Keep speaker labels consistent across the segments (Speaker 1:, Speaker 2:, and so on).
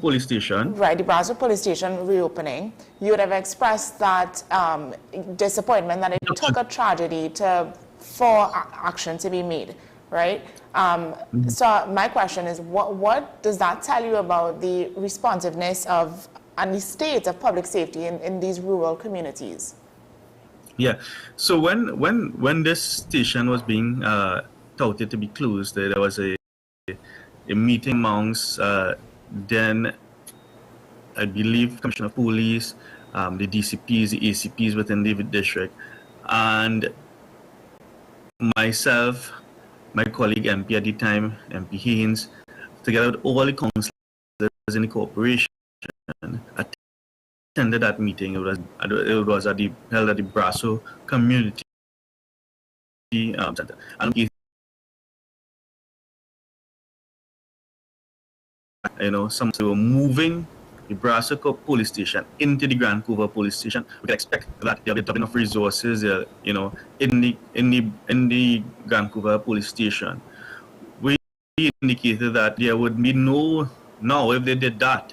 Speaker 1: police station.
Speaker 2: Right, the Brazo police station reopening. You would have expressed that disappointment that it took a tragedy for action to be made, right? So my question is, what does that tell you about the responsiveness of and the state of public safety in these rural communities?
Speaker 1: Yeah. So when this station was being touted to be closed, there was a meeting amongst then I believe Commissioner of Police, the DCPs, the ACPs within the district, and myself, my colleague MP at the time, MP Haynes, together with all the councillors in the corporation, attended that meeting. It was held at the Brazo Community Center. And some were moving the Brazo police station into the Grand Couva police station. We can expect that there will be enough resources, in the Grand Couva police station. We indicated that there would be no. Now, if they did that,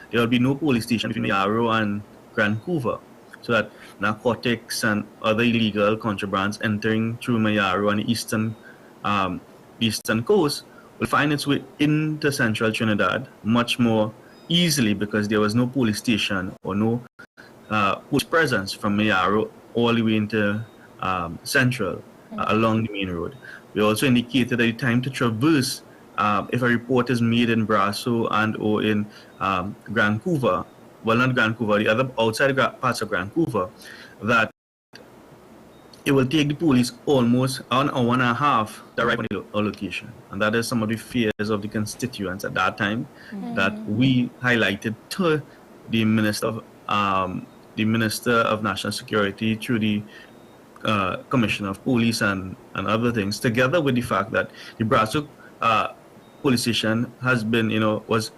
Speaker 1: there will be no police station between Yarrow and Grand Couva, so that narcotics and other illegal contrabands entering through Mayaro and the eastern coast will find its way into central Trinidad much more easily, because there was no police station or no police presence from Mayaro all the way into central along the main road. We also indicated that the time to traverse, if a report is made in Brazo and or in Grand Couva, well, not Grand Couva, the other outside parts of Grand Couva, that it will take the police almost an hour and a half to arrive on the location. And that is some of the fears of the constituents at that time that we highlighted to the Minister of National Security through the Commissioner of Police and other things, together with the fact that the Brazo police station has been, was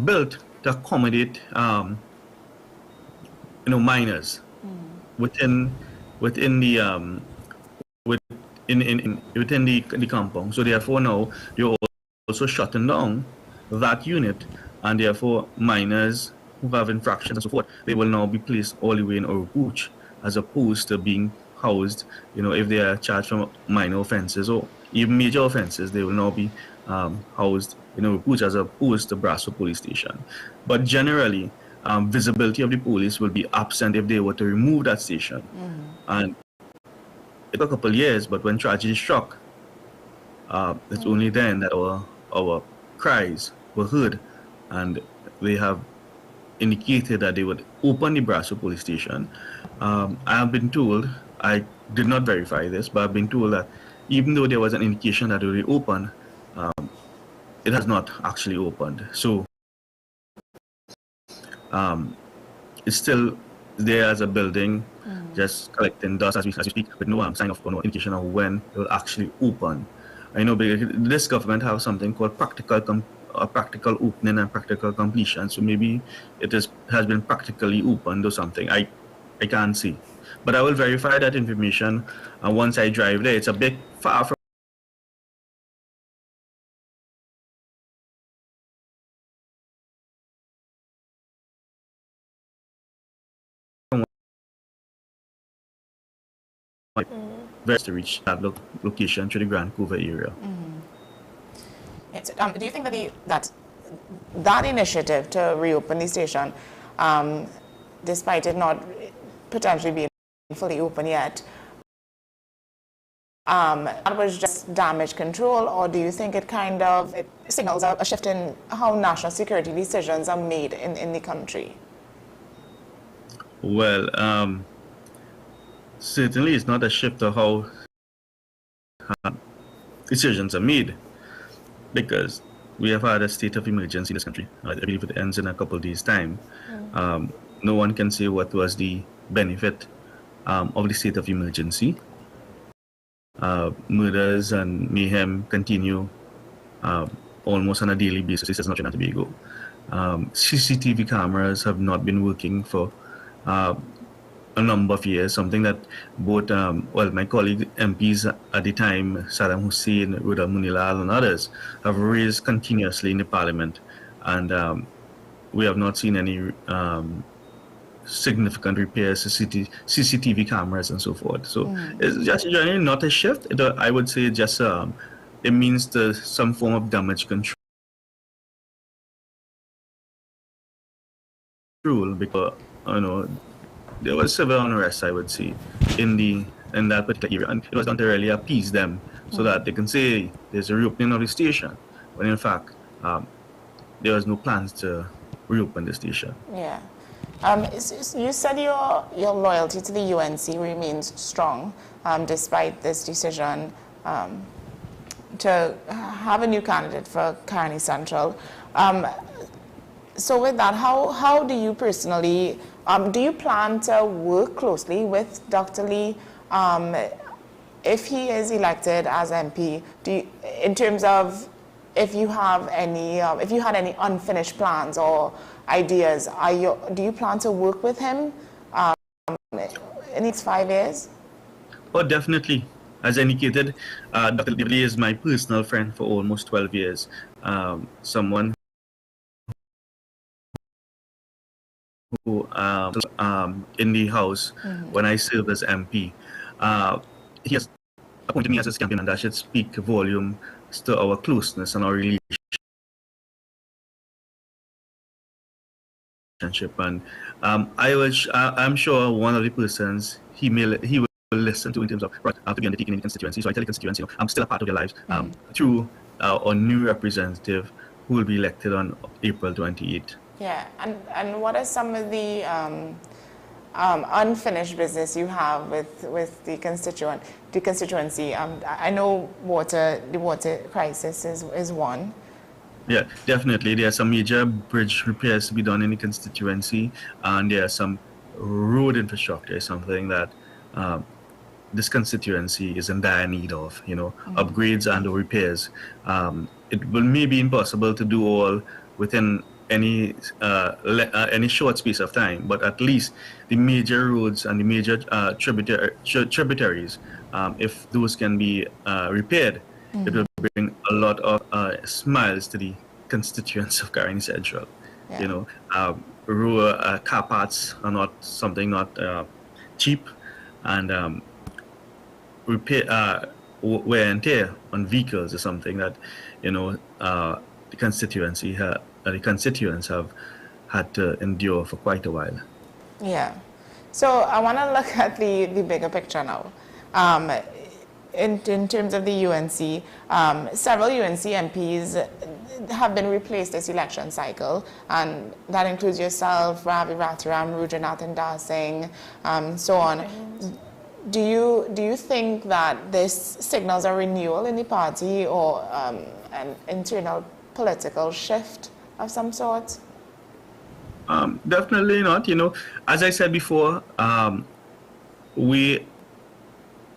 Speaker 1: built to accommodate, minors within the within the compound. So therefore now you're also shutting down that unit, and therefore minors who have infractions and so forth, they will now be placed all the way in Orupuch, as opposed to being housed, if they are charged for minor offenses or even major offenses, they will now be housed in Orupuch as opposed to Brazo police station. But generally, visibility of the police will be absent if they were to remove that station. And it took a couple of years, but when tragedy struck, it's only then that our cries were heard, and they have indicated that they would open the Brazo police station. I have been told, I did not verify this, but I've been told that even though there was an indication that it would be open, it has not actually opened. So it's still there as a building, just collecting dust as we speak, with no sign of or no indication of when it will actually open. I know this government has something called practical opening and practical completion. So maybe it has been practically opened or something. I can't see, but I will verify that information. And once I drive there, it's a bit far from to reach that location to the Grand Couva area.
Speaker 2: Do you think that that initiative to reopen the station, despite it not potentially being fully open yet, that was just damage control, or do you think it signals a shift in how national security decisions are made in the country?
Speaker 1: Well, certainly it's not a shift of how decisions are made, because we have had a state of emergency in this country. I believe it ends in a couple of days' time. No one can say what was the benefit of the state of emergency. Murders and mayhem continue almost on a daily basis in Trinidad and Tobago. CCTV cameras have not been working for a number of years, something that both, my colleague MPs at the time, Saddam Hussein, Rudal Munilal and others, have raised continuously in the parliament. And we have not seen any significant repairs to CCTV cameras and so forth. So it's just generally not a shift. I would say just it means some form of damage control because there was severe unrest, I would say, in that particular area, and it was done to really appease them so that they can say there's a reopening of the station, when in fact there was no plans to reopen the station.
Speaker 2: Yeah. You said your loyalty to the UNC remains strong despite this decision to have a new candidate for Caroni Central. So with that, how do you personally, do you plan to work closely with Dr. Lee if he is elected as MP? In terms of if you have any, if you had any unfinished plans or ideas, do you plan to work with him in the next 5 years?
Speaker 1: Oh, definitely. As indicated, Dr. Lee is my personal friend for almost 12 years. Someone who in the House when I served as MP. He has appointed me as his champion, and that should speak volume to our closeness and our relationship. And I'm sure one of the persons he will listen to in terms of to be undertaken in the constituency. So I tell the constituency, I'm still a part of their lives through our new representative who will be elected on April 28th.
Speaker 2: Yeah, and what are some of the unfinished business you have with the constituency? I know the water crisis is one.
Speaker 1: Yeah, definitely. There are some major bridge repairs to be done in the constituency, and there are some road infrastructure, something that this constituency is in dire need of, upgrades and repairs. It will maybe impossible to do all within any short space of time, but at least the major roads and the major tributaries, if those can be repaired, it will bring a lot of smiles to the constituents of Caroni Central.
Speaker 2: Yeah.
Speaker 1: Car parts are not cheap, and repair wear and tear on vehicles is something that the constituents have had to endure for quite a while.
Speaker 2: Yeah. So I want to look at the bigger picture now. In terms of the UNC, several UNC MPs have been replaced this election cycle, and that includes yourself, Ravi Rathiram, Rujanath Dasing, so on. Do you think that this signals a renewal in the party or an internal political shift of some sort?
Speaker 1: Definitely not. As I said before, we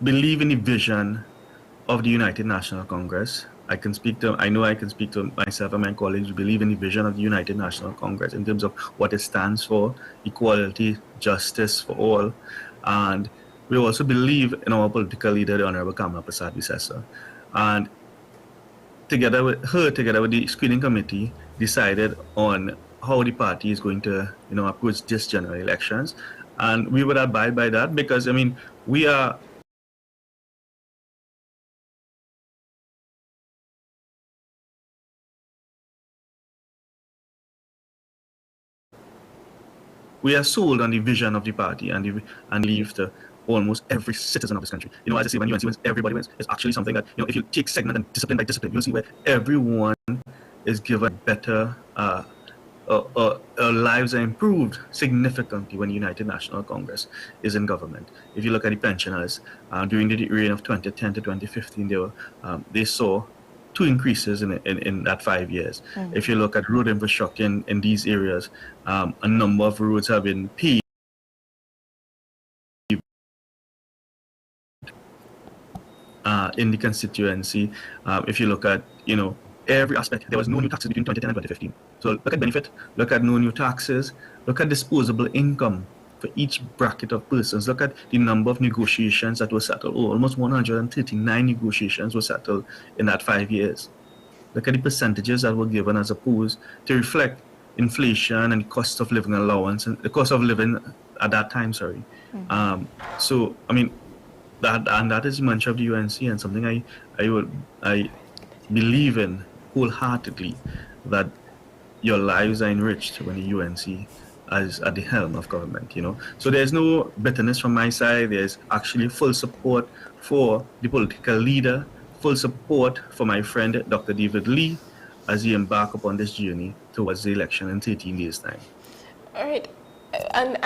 Speaker 1: believe in the vision of the United National Congress. I know I can speak to myself and my colleagues. We believe in the vision of the United National Congress in terms of what it stands for: equality, justice for all. And we also believe in our political leader, the Honorable Kamala Prasad-Visesa. And together with the screening committee, decided on how the party is going to, approach this general elections. And we would abide by that because, we are sold on the vision of the party and leave to almost every citizen of this country. As I say, when UNC wins, everybody wins. It's actually something that, if you take segment and discipline by discipline, you'll see where everyone is given better, lives are improved significantly when the United National Congress is in government. If you look at the pensioners, during the reign of 2010 to 2015, they saw 2 increases in that 5 years. If you look at road infrastructure in these areas, a number of roads have been paved in the constituency. If you look at, every aspect, there was no new taxes between 2010 and 2015. So look at benefit, look at no new taxes, look at disposable income for each bracket of persons. Look at the number of negotiations that were settled. Almost 139 negotiations were settled in that 5 years. Look at the percentages that were given as opposed to reflect inflation and cost of living allowance and the cost of living at that time. Sorry. So I mean that is much of the UNC and something I believe in wholeheartedly, that your lives are enriched when the UNC is at the helm of government, So there's no bitterness from my side. There's actually full support for the political leader, full support for my friend Dr. David Lee as he embark upon this journey towards the election in 13 days' time.
Speaker 3: All right. And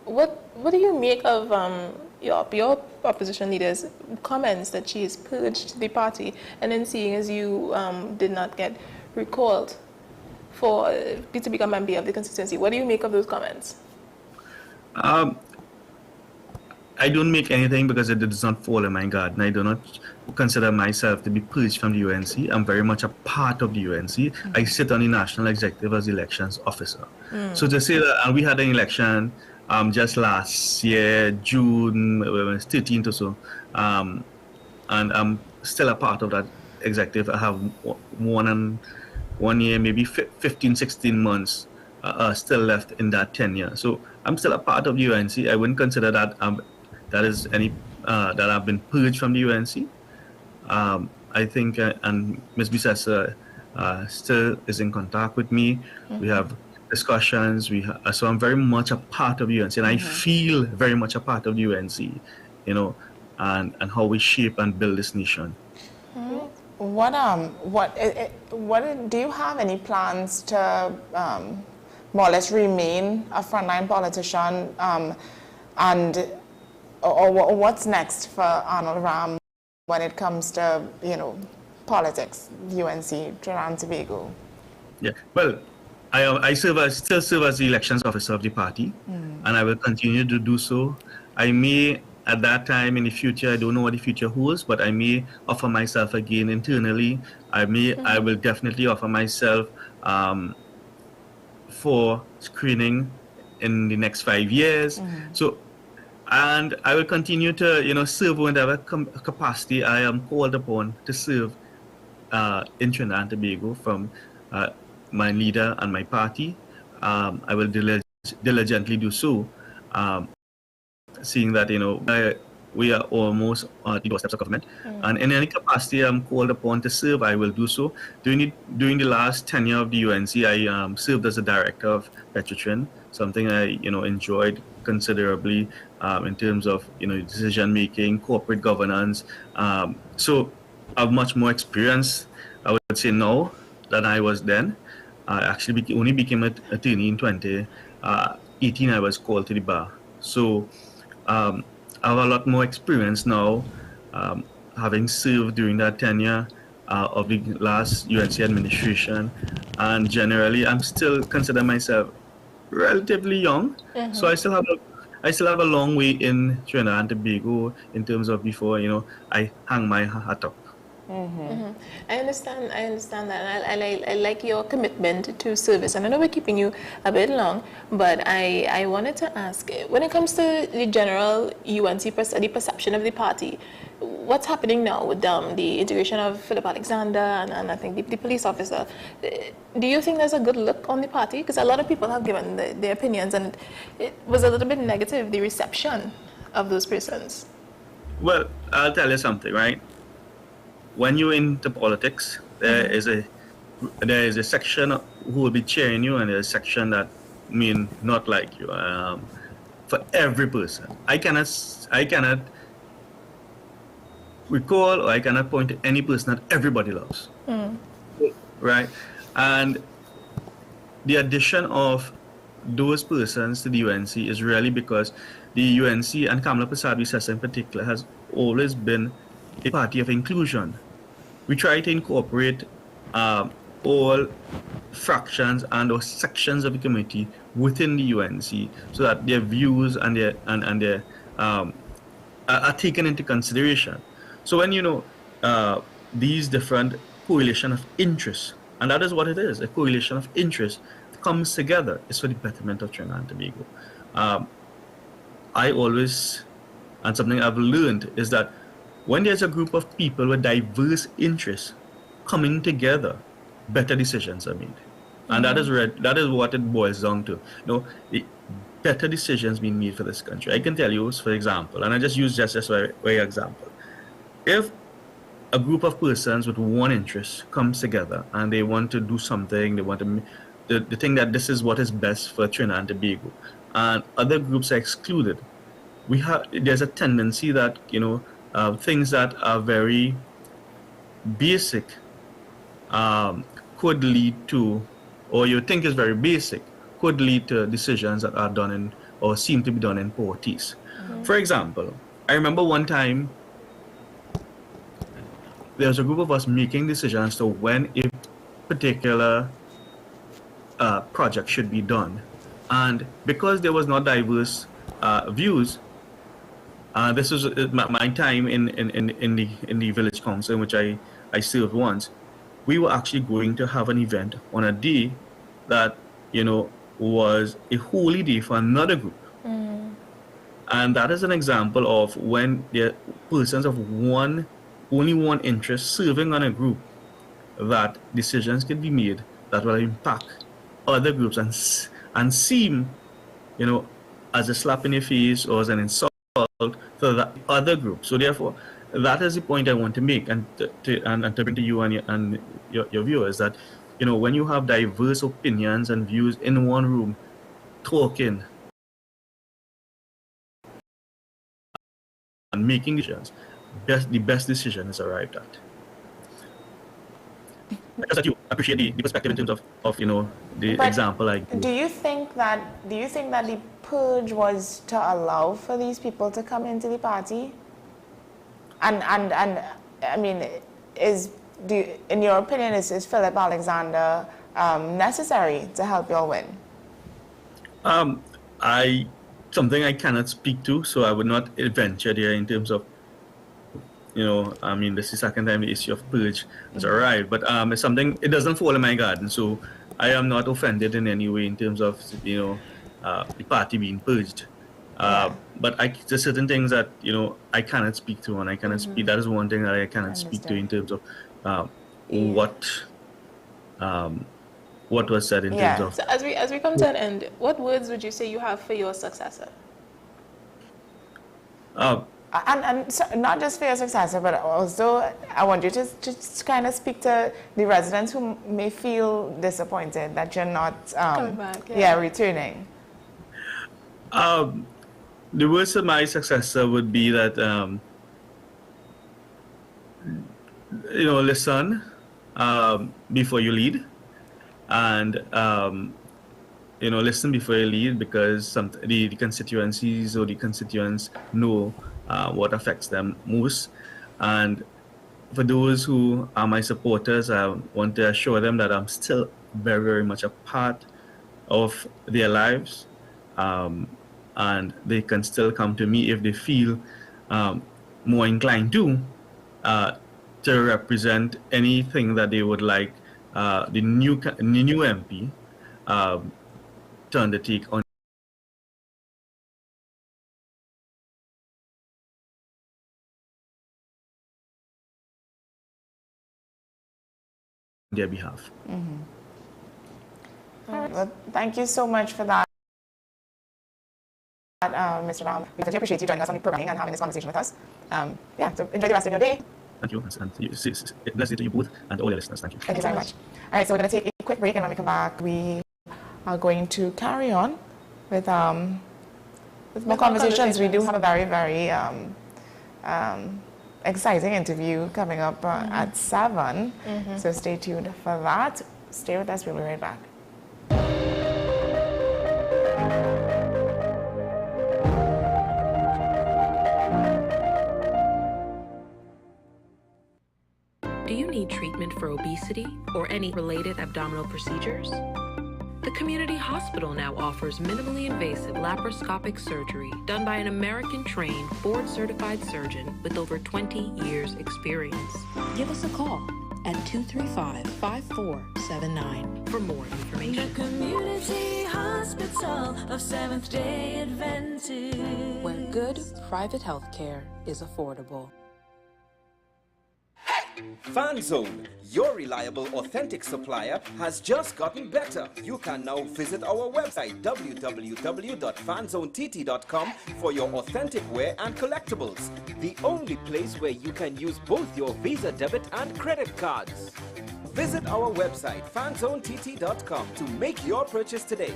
Speaker 3: what do you make of your opposition leader's comments that she has purged the party, and then seeing as you did not get recalled to become member of the constituency? What do you make of those comments?
Speaker 1: I don't make anything because it does not fall in my garden. I do not consider myself to be purged from the UNC. I'm very much a part of the UNC. I sit on the national executive as elections officer. So to say that, and we had an election just last year, June 13th or so, and I'm still a part of that executive. I have 1 year, maybe 15, 16 months still left in that tenure. So I'm still a part of the UNC. I wouldn't consider that that is any that I've been purged from the UNC. I think, and Ms. Bisessa still is in contact with me. We have discussions. So I'm very much a part of the UNC, and I feel very much a part of the UNC, and how we shape and build this nation.
Speaker 2: What do you have any plans to more or less remain a frontline politician, or what's next for Arnold Ram when it comes to politics, UNC, Trinidad and Tobago?
Speaker 1: Yeah, well, I still serve as the elections officer of the party, and I will continue to do so. I may, at that time in the future, I don't know what the future holds, but I may offer myself again internally. I will definitely offer myself for screening in the next 5 years. So, and I will continue to, serve whatever capacity I am called upon to serve in Trinidad and Tobago from my leader and my party. I will diligently do so, seeing that, we are almost at the doorsteps of government. And in any capacity I'm called upon to serve, I will do so. During the last tenure of the UNC, I served as a director of Petrotrin, something I, enjoyed considerably in terms of, decision making, corporate governance. So I have much more experience, I would say now, than I was then. I actually only became an attorney in 2018. I was called to the bar. So I have a lot more experience now, having served during that tenure of the last UNC administration. And generally, I'm still consider myself relatively young. So I still have a long way in Trinidad and Tobago in terms of before, I hang my hat up.
Speaker 3: I understand that, and I like your commitment to service. And I know we're keeping you a bit long, but I wanted to ask, when it comes to the general UNC, the perception of the party, what's happening now with the integration of Philip Alexander and I think the police officer? Do you think there's a good look on the party? Because a lot of people have given their opinions, and it was a little bit negative, the reception of those persons.
Speaker 1: Well, I'll tell you something, right? When you're into politics, there is a section who will be cheering you, and there's a section that mean not like you. For every person, I cannot recall, or I cannot point to any person that everybody loves, right? And the addition of those persons to the UNC is really because the UNC and Kamala Persad-Bissessa in particular has always been a party of inclusion. We try to incorporate all fractions and or sections of the community within the UNC so that their views and their are taken into consideration. So when these different coalition of interests, and that is what it is, a coalition of interests comes together, is for the betterment of Trinidad and Tobago. I always, and something I've learned is that when there's a group of people with diverse interests coming together, better decisions are made. And that is what it boils down to. Better decisions being made for this country. I can tell you, for example, and I just use just as a very example. If a group of persons with one interest comes together and they want to do something, they want to, they think that this is what is best for Trinidad and Tobago, and other groups are excluded, there's a tendency that things that are very basic could lead to, or you think is very basic, could lead to decisions that are done in, or seem to be done in poor taste. For example, I remember one time there was a group of us making decisions as to when a particular project should be done, and because there was not diverse views, this was my time in the village council in which I served once. We were actually going to have an event on a day that was a holy day for another group. And that is an example of when the persons of only one interest serving on a group, that decisions can be made that will impact other groups and seem as a slap in the face or as an insult to the other group. So therefore, that is the point I want to make, and to bring to you and your viewers, that when you have diverse opinions and views in one room talking and making decisions, the best decision is arrived at. Just that you appreciate the perspective in terms of the example I gave.
Speaker 2: Do you think that the purge was to allow for these people to come into the party? And I mean, in your opinion, is Philip Alexander necessary to help you all win?
Speaker 1: Something I cannot speak to, so I would not venture there in terms of I mean, this is the second time the issue of purge has arrived, but it's something, it doesn't fall in my garden, so I am not offended in any way in terms of the party being purged. But there's certain things that I cannot speak to, and I cannot speak. That is one thing that I cannot speak to in terms of what was said in terms of.
Speaker 3: So as we come to an end, what words would you say you have for your successor?
Speaker 2: And so not just for your successor, but also I want you to just kind of speak to the residents who may feel disappointed that you're not
Speaker 3: coming back,
Speaker 2: returning.
Speaker 1: The words of my successor would be that listen before you lead, and listen before you lead, because the constituencies or the constituents know what affects them most. And for those who are my supporters, I want to assure them that I'm still very, very much a part of their lives, and they can still come to me if they feel more inclined to represent anything that they would like the new MP to undertake on their behalf.
Speaker 2: Well, thank you so much for that, Mr. Ram. We really appreciate you joining us on the programming and having this conversation with us. So enjoy the rest of your day.
Speaker 1: Thank you, and bless you to you both and all your listeners. Thank you.
Speaker 2: Thank you very much. All right, so we're going to take a quick break, and when we come back, we are going to carry on with more conversations. We do have a very, very exciting interview coming up at 7. So stay tuned for that. Stay with us. We'll be right back.
Speaker 4: Do you need treatment for obesity or any related abdominal procedures? The community hospital now offers minimally invasive laparoscopic surgery done by an American-trained, board-certified surgeon with over 20 years' experience. Give us a call at 235-5479 for more information.
Speaker 5: The Community Hospital of Seventh-day Adventist,
Speaker 4: where good private health care is affordable.
Speaker 5: Hey!
Speaker 6: FanZone, your reliable, authentic supplier, has just gotten better. You can now visit our website www.fanzonett.com for your authentic wear and collectibles. The only place where you can use both your Visa debit and credit cards. Visit our website fanzonett.com to make your purchase today.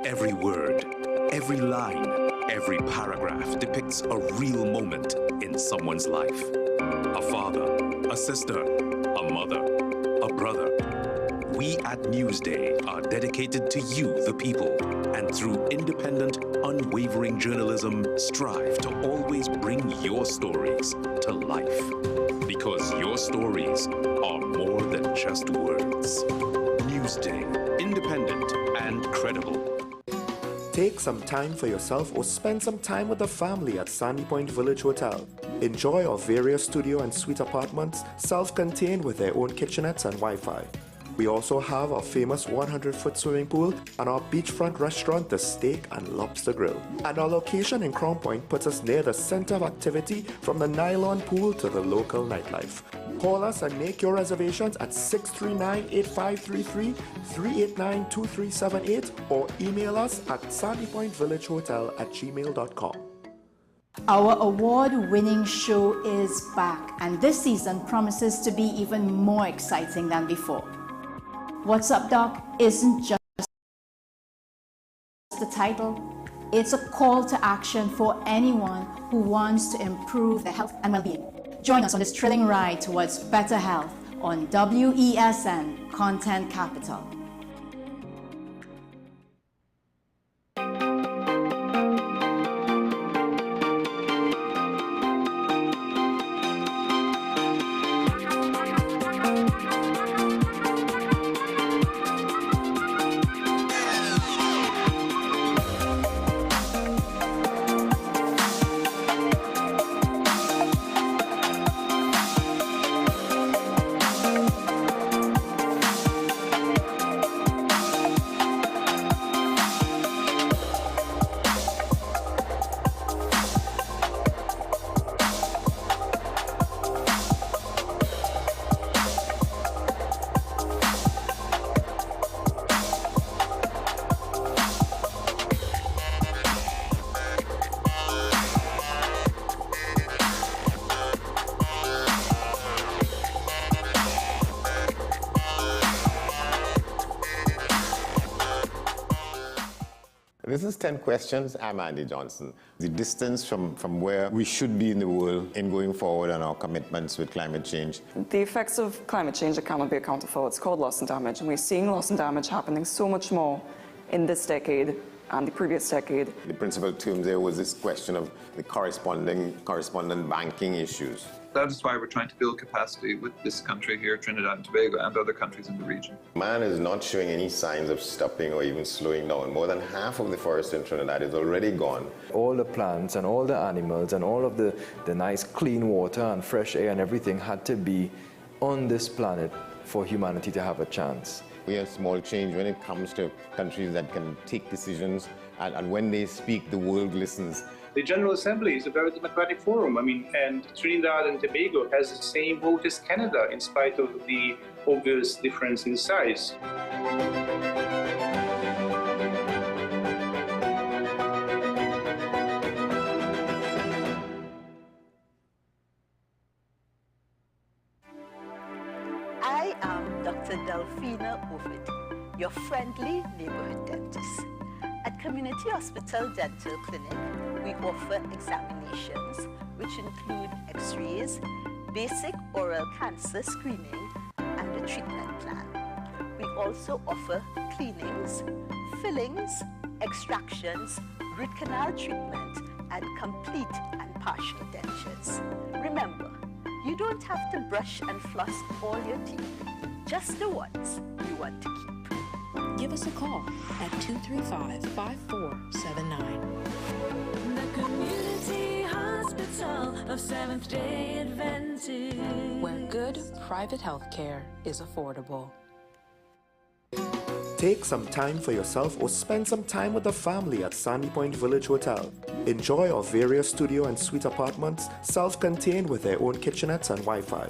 Speaker 7: Every word, every line, every paragraph depicts a real moment in someone's life. A father, a sister, a mother, a brother. We at Newsday are dedicated to you, the people, and through independent, unwavering journalism, strive to always bring your stories to life. Because your stories are more than just words. Newsday, independent and credible.
Speaker 8: Take some time for yourself or spend some time with the family at Sandy Point Village Hotel. Enjoy our various studio and suite apartments, self-contained with their own kitchenettes and Wi-Fi. We also have our famous 100-foot swimming pool and our beachfront restaurant, the Steak and Lobster Grill. And our location in Crown Point puts us near the center of activity from the nylon pool to the local nightlife. Call us and make your reservations at 639-8533, 389-2378, or email us at sandypointvillagehotel@gmail.com.
Speaker 9: Our award-winning show is back, and this season promises to be even more exciting than before. What's Up, Doc isn't just the title, it's a call to action for anyone who wants to improve their health and well-being. Join us on this thrilling ride towards better health on WESN Content Capital.
Speaker 10: This is 10 Questions. I'm Andy Johnson. The distance from where we should be in the world in going forward on our commitments with climate change.
Speaker 11: The effects of climate change that cannot be accounted for, it's called loss and damage, and we're seeing loss and damage happening so much more in this decade and the previous decade.
Speaker 10: The principal term there was this question of the correspondent banking issues.
Speaker 12: That is why we're trying to build capacity with this country here, Trinidad and Tobago, and other countries in the region. Man is not showing any signs of stopping or even slowing down. More than half of the forest in Trinidad is already gone.
Speaker 13: All the plants and all the animals and all of the nice clean water and fresh air and everything had to be on this planet for humanity to have a chance.
Speaker 10: We have small change when it comes to countries that can take decisions, and when they speak, the world listens.
Speaker 14: The General Assembly is a very democratic forum. And Trinidad and Tobago has the same vote as Canada, in spite of the obvious difference in size.
Speaker 15: I am Dr. Delphina Ovid, your friendly neighborhood dentist. At Community Hospital Dental Clinic, we offer examinations which include x-rays, basic oral cancer screening, and a treatment plan. We also offer cleanings, fillings, extractions, root canal treatment, and complete and partial dentures. Remember, you don't have to brush and floss all your teeth, just the ones you want to keep.
Speaker 4: Give us a call at 235-5479.
Speaker 5: The Community Hospital of Seventh-day Adventist,
Speaker 4: where good private health care is affordable.
Speaker 8: Take some time for yourself or spend some time with the family at Sandy Point Village Hotel. Enjoy our various studio and suite apartments, self-contained with their own kitchenettes and Wi-Fi.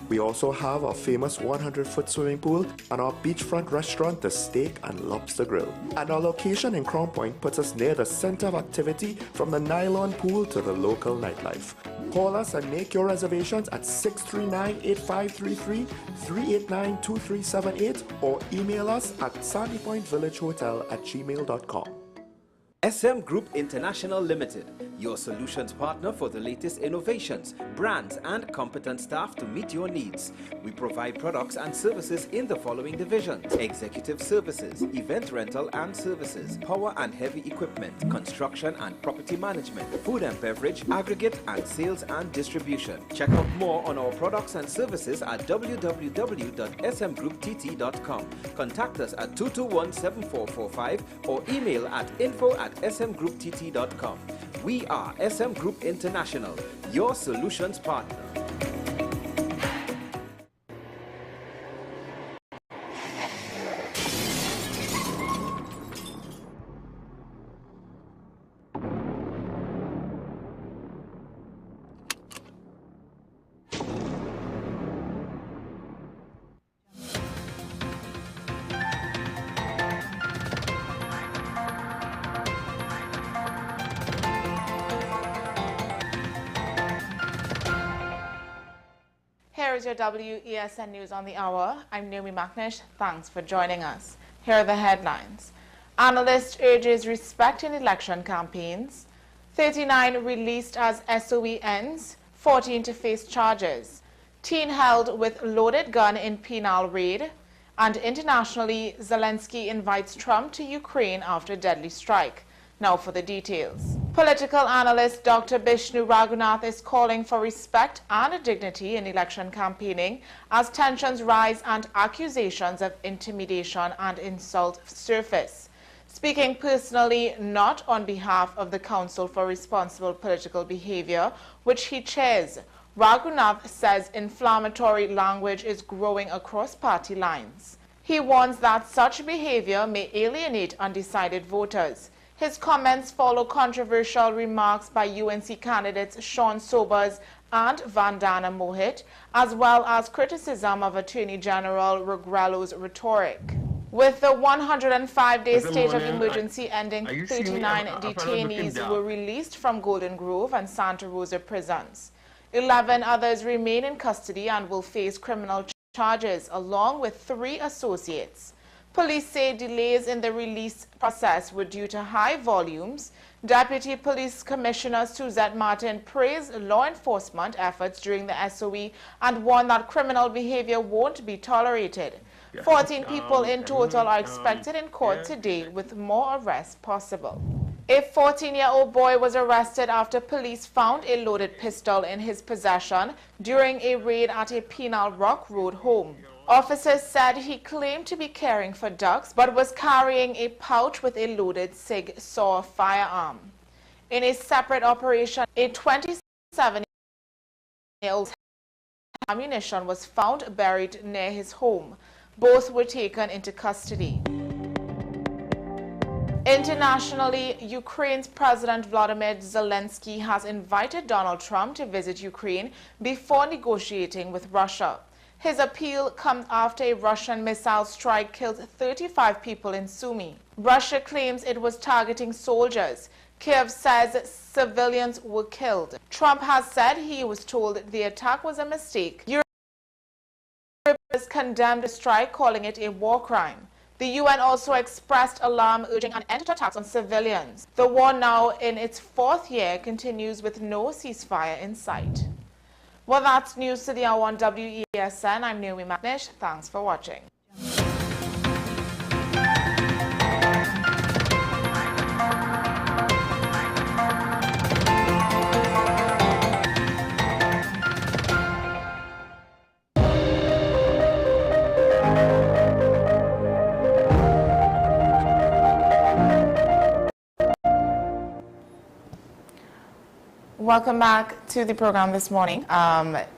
Speaker 8: We also have our famous 100-foot swimming pool and our beachfront restaurant, the Steak and Lobster Grill. And our location in Crown Point puts us near the center of activity from the nylon pool to the local nightlife. Call us and make your reservations at 639-8533, 389-2378, or email us at sandypointvillagehotel@gmail.com.
Speaker 6: SM Group International Limited, your solutions partner for the latest innovations, brands, and competent staff to meet your needs. We provide products and services in the following divisions: executive services, event rental and services, power and heavy equipment, construction and property management, food and beverage, aggregate and sales and distribution. Check out more on our products and services at www.smgrouptt.com. Contact us at 221-7445 or email at info@smgrouptt.com. We are SM Group International, your solutions partner.
Speaker 2: Here is your WESN News on the Hour. I'm Naomi McNish. Thanks for joining us. Here are the headlines. Analyst urges respect in election campaigns. 39 released as SOE ends. 14 to face charges. Teen held with loaded gun in penal raid. And internationally, Zelensky invites Trump to Ukraine after deadly strike. Now for the details. Political analyst Dr. Bishnu Raghunath is calling for respect and dignity in election campaigning as tensions rise and accusations of intimidation and insult surface. Speaking personally, not on behalf of the Council for Responsible Political Behavior, which he chairs, Raghunath says inflammatory language is growing across party lines. He warns that such behavior may alienate undecided voters. His comments follow controversial remarks by UNC candidates Sean Sobers and Vandana Mohit, as well as criticism of Attorney General Regrello's rhetoric. With the 105-day state of emergency ending, 39 detainees were released from Golden Grove and Santa Rosa prisons. 11 others remain in custody and will face criminal charges, along with 3 associates. Police say delays in the release process were due to high volumes. Deputy Police Commissioner Suzette Martin praised law enforcement efforts during the SOE and warned that criminal behavior won't be tolerated. 14 people in total are expected in court today, with more arrests possible. A 14-year-old boy was arrested after police found a loaded pistol in his possession during a raid at a Penal Rock Road home. Officers said he claimed to be caring for ducks but was carrying a pouch with a loaded Sig Sauer firearm. In a separate operation, a 27-year-old's ammunition was found buried near his home. Both were taken into custody. Internationally, Ukraine's President Volodymyr Zelensky has invited Donald Trump to visit Ukraine before negotiating with Russia. His appeal comes after a Russian missile strike killed 35 people in Sumy. Russia claims it was targeting soldiers. Kiev says civilians were killed. Trump has said he was told the attack was a mistake. Europe has condemned the strike, calling it a war crime. The UN also expressed alarm, urging an end to attacks on civilians. The war, now in its 4th year, continues with no ceasefire in sight. Well, that's news to the hour on WESN. I'm Naomi McNish. Thanks for watching. Welcome back to the program this morning.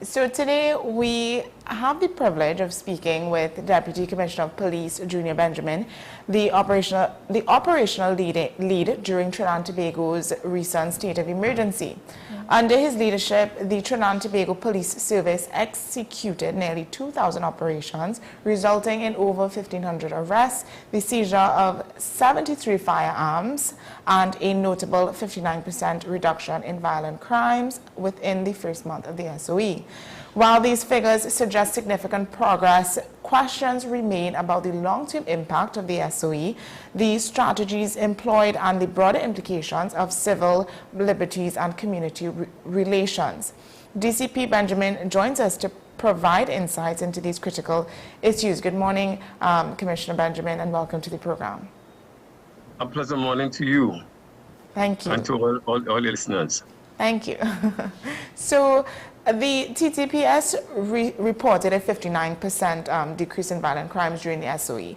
Speaker 2: So today we I have the privilege of speaking with Deputy Commissioner of Police Junior Benjamin, the operational lead during Trinidad and Tobago's recent state of emergency. Under his leadership, the Trinidad and Tobago Police Service executed nearly 2,000 operations, resulting in over 1,500 arrests, the seizure of 73 firearms, and a notable 59% reduction in violent crimes within the first month of the SOE. While these figures suggest significant progress, questions remain about the long-term impact of the SOE, the strategies employed, and the broader implications of civil liberties and community relations. DCP Benjamin joins us to provide insights into these critical issues. Good morning, Commissioner Benjamin, and welcome to the program.
Speaker 16: A pleasant morning to you.
Speaker 2: Thank you.
Speaker 16: And to all your listeners.
Speaker 2: Thank you. So, the TTPS reported a 59% decrease in violent crimes during the SOE.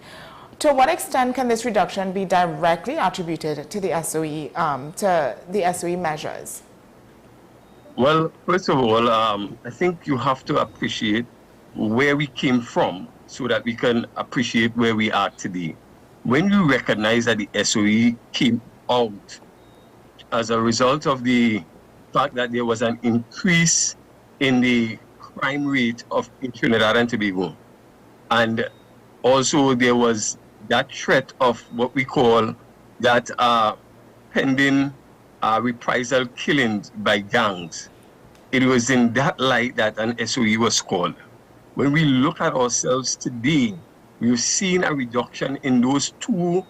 Speaker 2: To what extent can this reduction be directly attributed to the SOE measures?
Speaker 16: Well, first of all, I think you have to appreciate where we came from so that we can appreciate where we are today. When you recognize that the SOE came out as a result of the fact that there was an increase in the crime rate in Trinidad and Tobago, and also there was that threat of what we call that pending reprisal killings by gangs. It was in that light that an SOE was called. When we look at ourselves today, we've seen a reduction in those two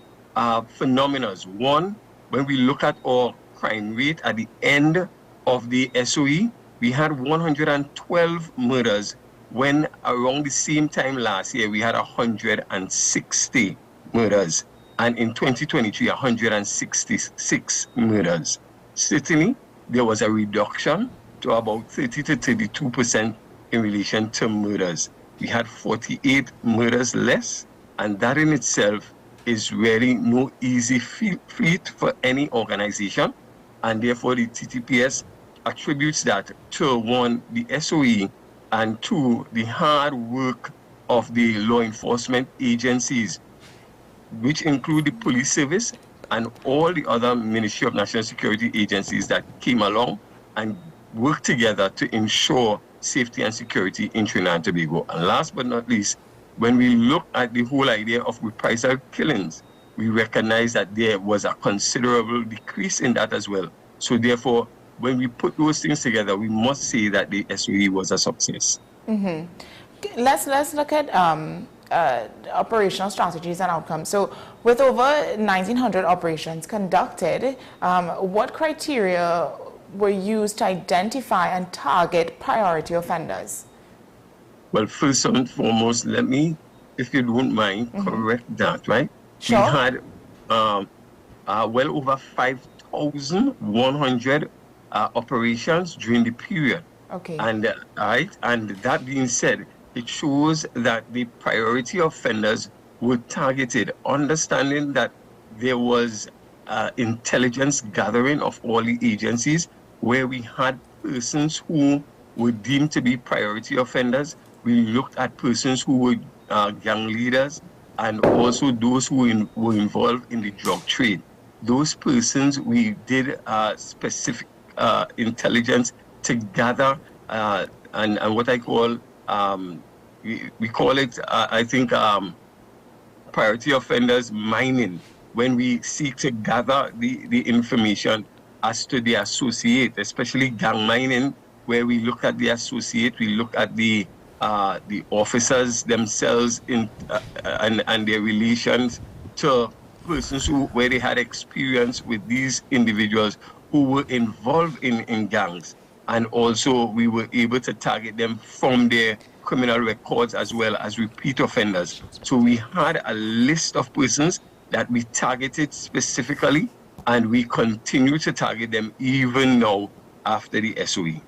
Speaker 16: phenomena. One, when we look at our crime rate at the end of the SOE, we had 112 murders, when around the same time last year we had 160 murders, and in 2023 166 murders. Certainly there was a reduction to about 30 to 32% in relation to murders. We had 48 murders less, and that in itself is really no easy feat for any organization, and therefore the TTPS attributes that to one, the SOE, and two, the hard work of the law enforcement agencies, which include the police service and all the other Ministry of National Security agencies that came along and worked together to ensure safety and security in Trinidad and Tobago. And last but not least, when we look at the whole idea of reprisal killings, we recognize that there was a considerable decrease in that as well. So therefore, when we put those things together, we must say that the SOE was a success.
Speaker 2: Mm-hmm. Let's look at operational strategies and outcomes. So, with over 1,900 operations conducted, what criteria were used to identify and target priority offenders?
Speaker 16: Well, first and foremost, let me, if you don't mind, correct that, right?
Speaker 2: Sure.
Speaker 16: We had well over 5,100 operations during the period.
Speaker 2: Okay.
Speaker 16: And and that being said, it shows that the priority offenders were targeted, understanding that there was intelligence gathering of all the agencies where we had persons who were deemed to be priority offenders. We looked at persons who were gang leaders and also those who were involved in the drug trade. Those persons, we did specific intelligence to gather and what I call, we call it, I think, priority offenders mining, when we seek to gather the information as to the associate, especially gang mining, where we look at the associate, we look at the officers themselves and their relations to persons where they had experience with these individuals who were involved in gangs. And also we were able to target them from their criminal records as well as repeat offenders. So we had a list of persons that we targeted specifically, and we continue to target them even now after the SOE.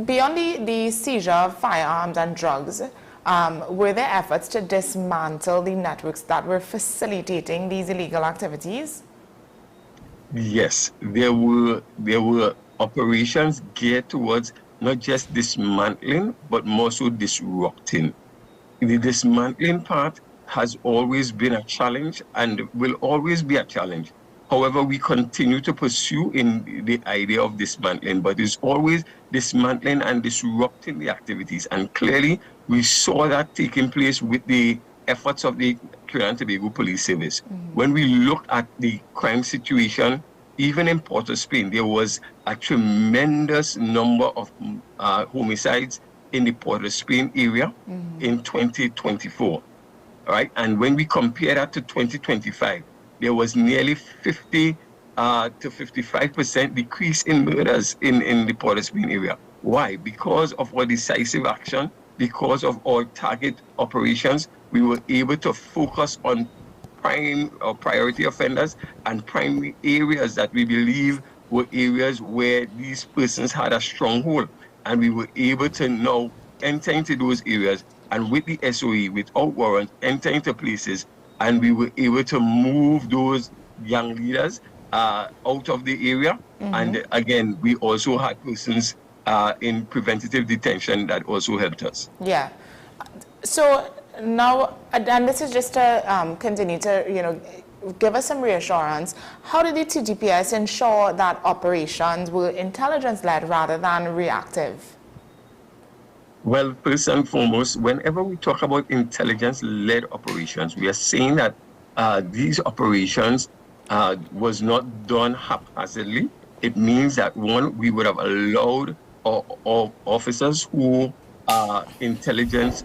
Speaker 2: Beyond the seizure of firearms and drugs, were there efforts to dismantle the networks that were facilitating these illegal activities?
Speaker 16: Yes, there were operations geared towards not just dismantling, but more so disrupting. The dismantling part has always been a challenge and will always be a challenge. However, we continue to pursue in the idea of dismantling, but it's always dismantling and disrupting the activities. And clearly, we saw that taking place with the efforts of the Trinidad and Tobago Police Service. When we look at the crime situation, even in Port of Spain, there was a tremendous number of homicides in the Port of Spain area in 2024. All right, and when we compare that to 2025, there was nearly 50 to 55% decrease in murders in the Port of Spain area. Why? Because of our decisive action, because of our target operations, we were able to focus on prime or priority offenders and primary areas that we believe were areas where these persons had a stronghold. And we were able to now enter into those areas and with the SOE, without warrant, enter into places, and we were able to move those young leaders out of the area. And again, we also had persons in preventative detention that also helped us.
Speaker 2: Yeah. So now, and this is just to continue to, give us some reassurance. How did the TTPS ensure that operations were intelligence-led rather than reactive?
Speaker 16: Well, first and foremost, whenever we talk about intelligence-led operations, we are saying that these operations was not done haphazardly. It means that, one, we would have allowed our officers who are intelligence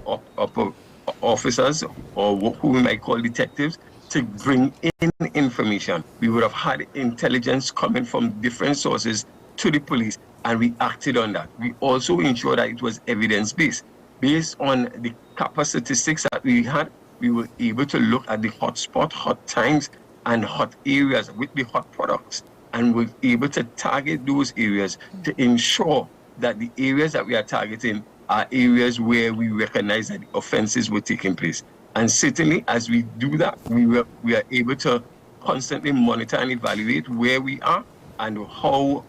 Speaker 16: officers, or who we might call detectives, to bring in information. We would have had intelligence coming from different sources to the police, and we acted on that. We also ensured that it was evidence-based. Based on the CAPA statistics that we had, we were able to look at the hotspot, hot times, and hot areas with the hot products, and we're able to target those areas to ensure that the areas that we are targeting are areas where we recognize that the offenses were taking place. And certainly, as we do that, we are able to constantly monitor and evaluate where we are and how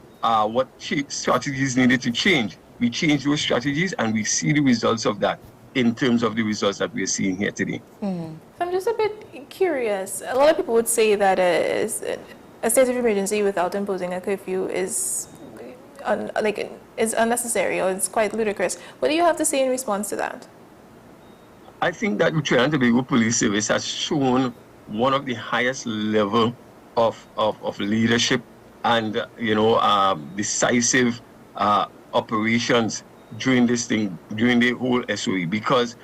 Speaker 16: what strategies needed to change. We change those strategies, and we see the results of that in terms of the results that we're seeing here today.
Speaker 3: I'm just a bit curious. A lot of people would say that a state of emergency without imposing a curfew is unnecessary, or it's quite ludicrous. What do you have to say in response to that?
Speaker 16: I think that the Trinidad and Tobago Police Service has shown one of the highest level of leadership and decisive operations during the whole SOE, because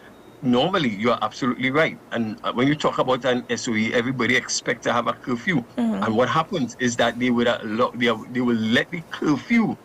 Speaker 16: normally you are absolutely right. And when you talk about an SOE, everybody expects to have a curfew. And what happens is that they will let the curfew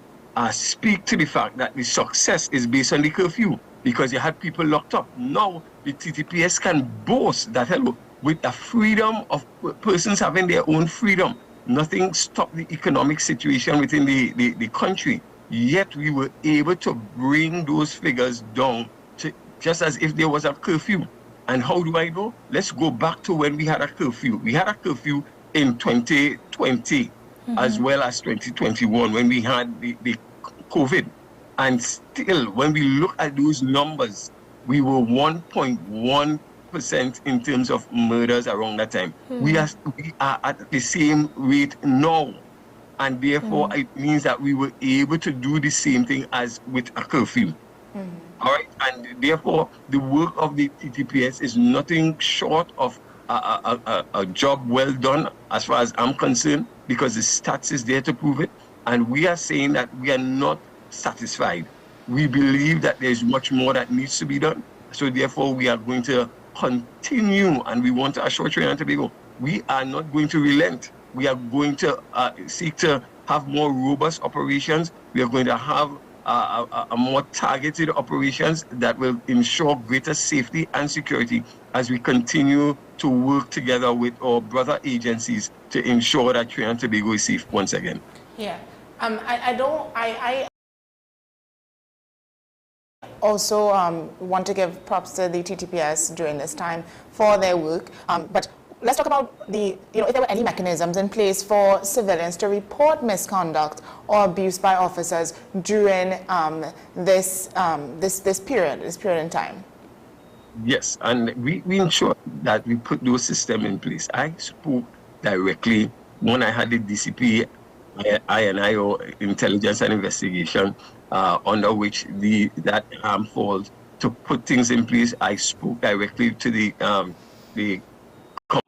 Speaker 16: speak to the fact that the success is based on the curfew, because you had people locked up. Now the TTPS can boast that, hello, with the freedom of persons having their own freedom, nothing stopped the economic situation within the country. Yet we were able to bring those figures down to just as if there was a curfew. And how do I know? Let's go back to when we had a curfew. We had a curfew in 2020 as well as 2021 when we had the COVID. And still, when we look at those numbers, we were 1.1% in terms of murders around that time. We are at the same rate now. And therefore, it means that we were able to do the same thing as with a curfew. All right, and therefore, the work of the TTPS is nothing short of a job well done, as far as I'm concerned, because the stats is there to prove it. And we are saying that we are not satisfied. We believe that there's much more that needs to be done. So therefore, we are going to continue, and we want to assure Trinidad and Tobago, we are not going to relent. We are going to seek to have more robust operations. We are going to have a more targeted operations that will ensure greater safety and security as we continue to work together with our brother agencies to ensure that Trinidad and Tobago is safe once again.
Speaker 2: Yeah. I also want to give props to the TTPS during this time for their work. But let's talk about if there were any mechanisms in place for civilians to report misconduct or abuse by officers during this period in time.
Speaker 16: Yes, and we ensure that we put those systems in place. I spoke directly when I had the DCP, INIO, Intelligence and Investigation, under which that arm falls, to put things in place. I spoke directly to the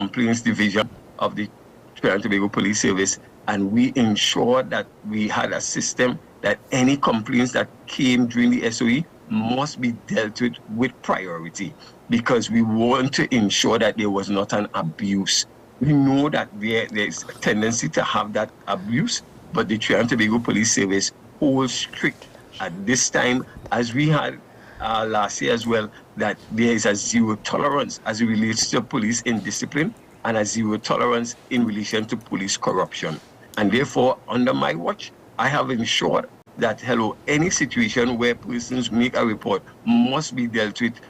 Speaker 16: Complaints Division of the Trinidad and Tobago Police Service, and we ensured that we had a system that any complaints that came during the SOE must be dealt with priority, because we want to ensure that there was not an abuse. We know that there's a tendency to have that abuse, but the Trinidad and Tobago Police Service holds strict at this time, as we had last year as well, that there is a zero tolerance as it relates to police indiscipline and a zero tolerance in relation to police corruption. And therefore, under my watch, I have ensured that any situation where persons make a report must be dealt with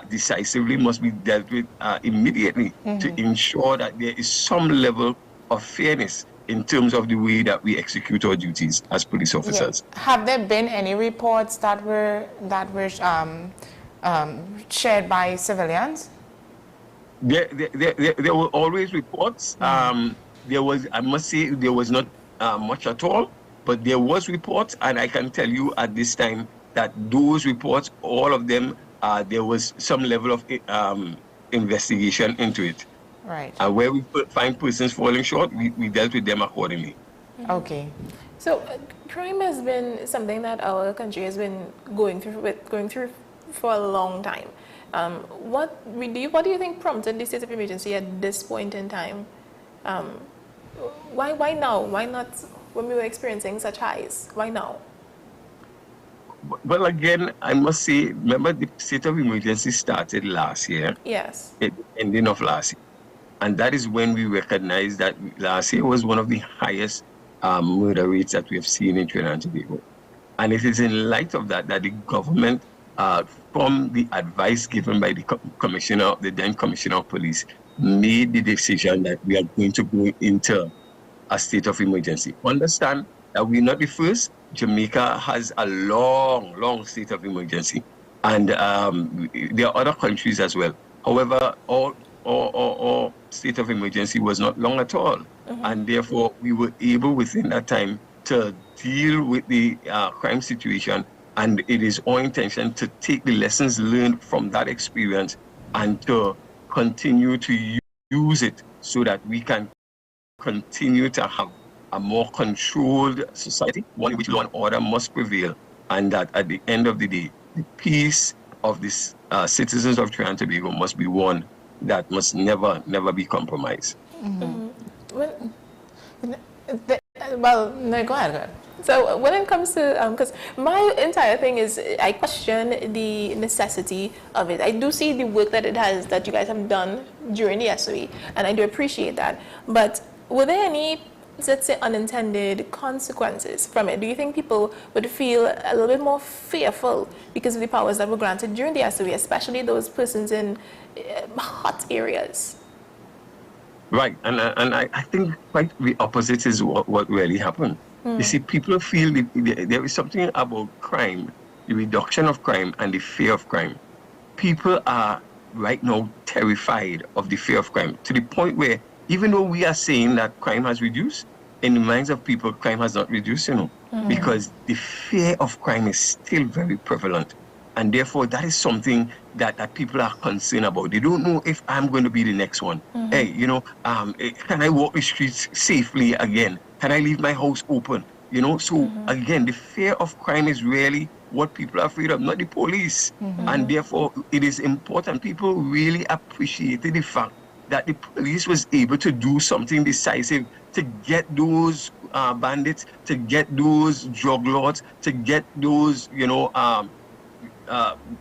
Speaker 16: decisively, must be dealt with immediately, to ensure that there is some level of fairness in terms of the way that we execute our duties as police officers.
Speaker 2: Yeah. Have there been any reports that were shared by civilians?
Speaker 16: There were always reports. There was, I must say, there was not much at all, but there was reports, and I can tell you at this time that those reports, all of them, there was some level of investigation into it.
Speaker 2: Right.
Speaker 16: Where we find persons falling short, we dealt with them accordingly.
Speaker 2: Okay.
Speaker 3: So crime has been something that our country has been going through for a long time. What do you think prompted the state of emergency at this point in time? Why now? Why not when we were experiencing such highs? Why now?
Speaker 16: Well, again, I must say, remember the state of emergency started last year.
Speaker 3: Yes.
Speaker 16: At the ending of last year. And that is when we recognized that last year was one of the highest murder rates that we have seen in Trinidad and Tobago. And it is in light of that that the government, from the advice given by the then Commissioner of Police, made the decision that we are going to go into a state of emergency. Understand that we're not the first. Jamaica has a long state of emergency. And there are other countries as well. However, our state of emergency was not long at all. And therefore, we were able within that time to deal with the crime situation. And it is our intention to take the lessons learned from that experience and to continue to use it so that we can continue to have a more controlled society, one in which law and order must prevail, and that at the end of the day, the peace of the citizens of Trinidad and Tobago must be one that must never be compromised.
Speaker 2: Well, no, go ahead.
Speaker 3: So when it comes to, because my entire thing is, I question the necessity of it. I do see the work that you guys have done during the SOE, and I do appreciate that. But were there any, let's say, unintended consequences from it? Do you think people would feel a little bit more fearful because of the powers that were granted during the SOE, especially those persons in hot areas?
Speaker 16: Right, and I think quite the opposite is what really happened. You see, people feel there is something about crime, the reduction of crime and the fear of crime. People are right now terrified of the fear of crime, to the point where even though we are saying that crime has reduced, in the minds of people, crime has not reduced, because the fear of crime is still very prevalent. And therefore, that is something that people are concerned about. They don't know if I'm going to be the next one. Hey, can I walk the streets safely again? Can I leave my house open? So again, the fear of crime is really what people are afraid of, not the police. And therefore, it is important. People really appreciated the fact that the police was able to do something decisive to get those bandits, to get those drug lords, to get those,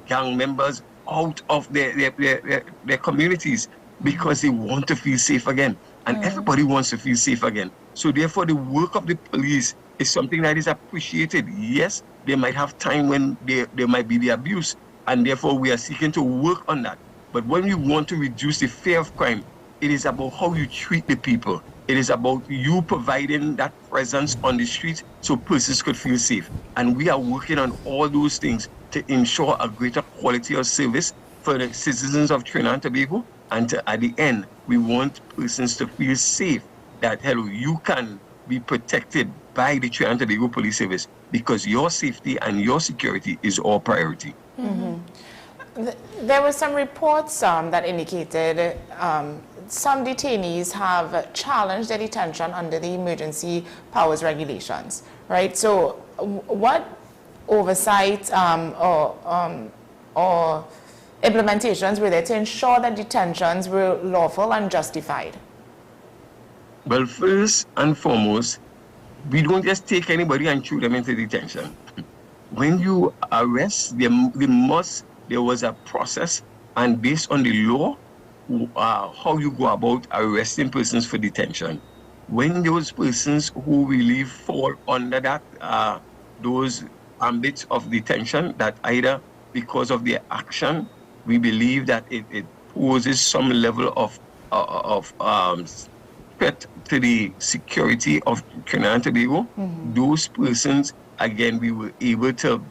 Speaker 16: gang members out of their communities, because they want to feel safe again. And everybody wants to feel safe again. So therefore, the work of the police is something that is appreciated. Yes, they might have time when there might be the abuse, and therefore we are seeking to work on that. But when we want to reduce the fear of crime, it is about how you treat the people. It is about you providing that presence on the street so persons could feel safe. And we are working on all those things to ensure a greater quality of service for the citizens of Trinidad and Tobago. And at the end, we want persons to feel safe that, hello, you can be protected by the Trinidad and Tobago Police Service because your safety and your security is our priority.
Speaker 2: There were some reports that indicated some detainees have challenged their detention under the emergency powers regulations, right? So what oversight or implementations were there to ensure that detentions were lawful and justified?
Speaker 16: Well, first and foremost, we don't just take anybody and throw them into detention. When you arrest, there was a process, and based on the law, how you go about arresting persons for detention. When those persons who we believe fall under that, those ambits of detention, that either because of their action, we believe that it poses some level of threat to the security of Trinidad and Tobago, those persons, again, we were able to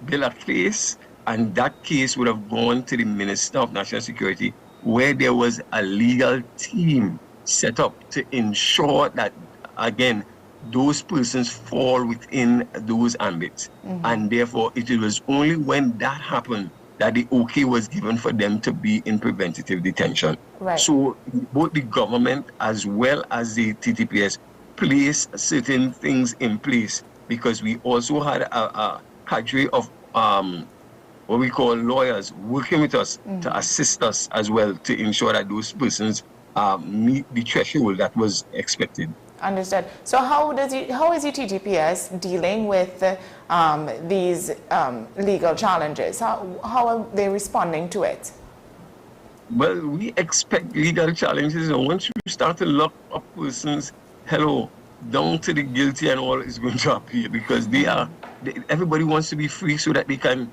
Speaker 16: build a case, and that case would have gone to the Minister of National Security, where there was a legal team set up to ensure that, again, those persons fall within those ambits. And therefore, it was only when that happened that the okay was given for them to be in preventative detention.
Speaker 2: Right.
Speaker 16: So both the government as well as the TTPS placed certain things in place, because we also had a cadre of what we call lawyers working with us to assist us as well to ensure that those persons meet the threshold that was expected.
Speaker 2: Understood. So how is the TTPS dealing with these legal challenges? How are they responding to it?
Speaker 16: Well, we expect legal challenges, and once you start to lock up persons, down to the guilty and all is going to appear, because everybody wants to be free so that they can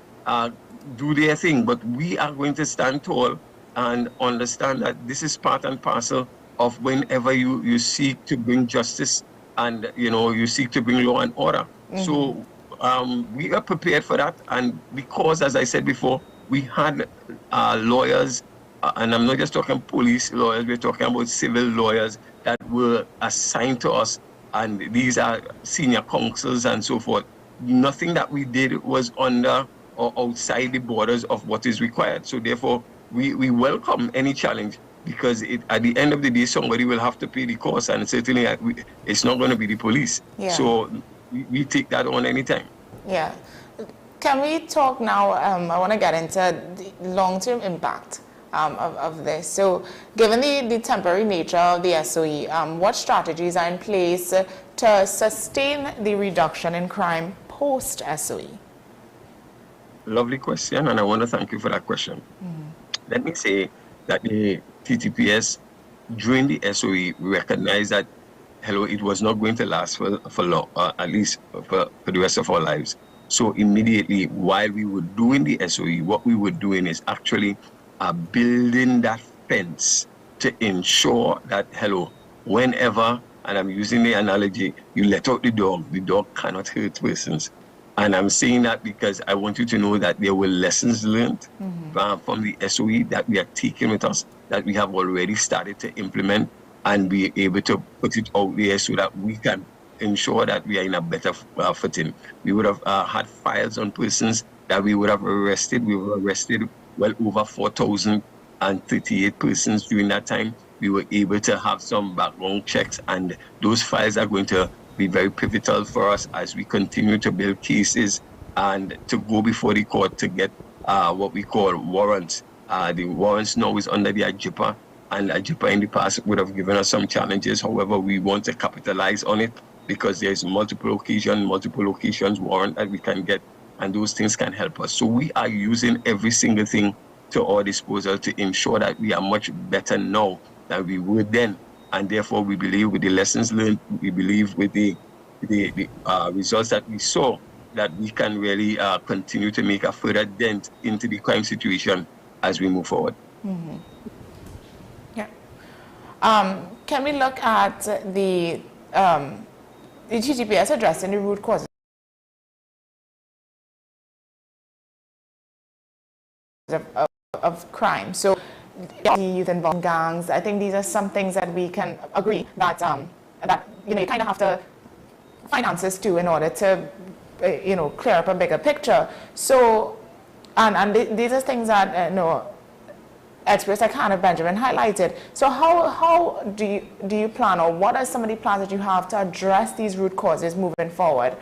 Speaker 16: do their thing. But we are going to stand tall and understand that this is part and parcel of whenever you seek to bring justice and you seek to bring law and order. So we are prepared for that, and because, as I said before, we had lawyers, and I'm not just talking police lawyers, we're talking about civil lawyers that were assigned to us, and these are senior counsels and so forth. Nothing that we did was under or outside the borders of what is required. So therefore, we welcome any challenge, because at the end of the day, somebody will have to pay the cost, and certainly it's not going to be the police.
Speaker 2: Yeah.
Speaker 16: So we take that on anytime.
Speaker 2: Yeah. Can we talk now, I want to get into the long-term impact of this. So given the temporary nature of the SOE, what strategies are in place to sustain the reduction in crime post-SOE?
Speaker 16: Lovely question, and I want to thank you for that question. Let me say that the TTPS, during the SOE, recognized that, it was not going to last for long, at least for the rest of our lives. So immediately, while we were doing the SOE, what we were doing is actually building that fence to ensure that, whenever, and I'm using the analogy, you let out the dog cannot hurt persons. And I'm saying that because I want you to know that there were lessons learned from the SOE that we are taking with us, that we have already started to implement and be able to put it out there so that we can ensure that we are in a better footing. We would have had files on persons that we would have arrested. We were arrested well over 4,038 persons during that time. We were able to have some background checks, and those files are going to be very pivotal for us as we continue to build cases and to go before the court to get what we call warrants. The warrants now is under the AJIPA, and AJIPA in the past would have given us some challenges. However, we want to capitalize on it because there's multiple locations warrant that we can get, and those things can help us. So we are using every single thing to our disposal to ensure that we are much better now than we were then. And therefore, we believe with the lessons learned, we believe with the results that we saw, that we can really continue to make a further dent into the crime situation as we move forward.
Speaker 2: Can we look at the TTPS addressing the root causes of crime? So youth involved in gangs, I think these are some things that we can agree that that you kind of have to find answers to in order to clear up a bigger picture. So these are things that experts like Hannah Benjamin highlighted. So how do you plan, or what are some of the plans that you have to address these root causes moving forward?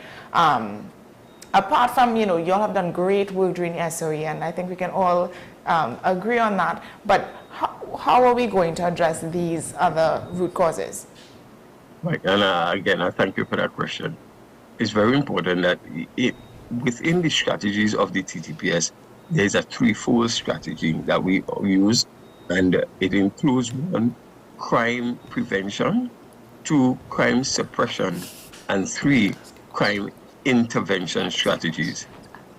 Speaker 2: Apart from, you all have done great work during the SOE, and I think we can all agree on that. But how are we going to address these other root causes?
Speaker 16: Right, and again, I thank you for that question. It's very important that within the strategies of the TTPS, there's a threefold strategy that we use, and it includes 1, crime prevention, 2, crime suppression, and 3, crime intervention strategies.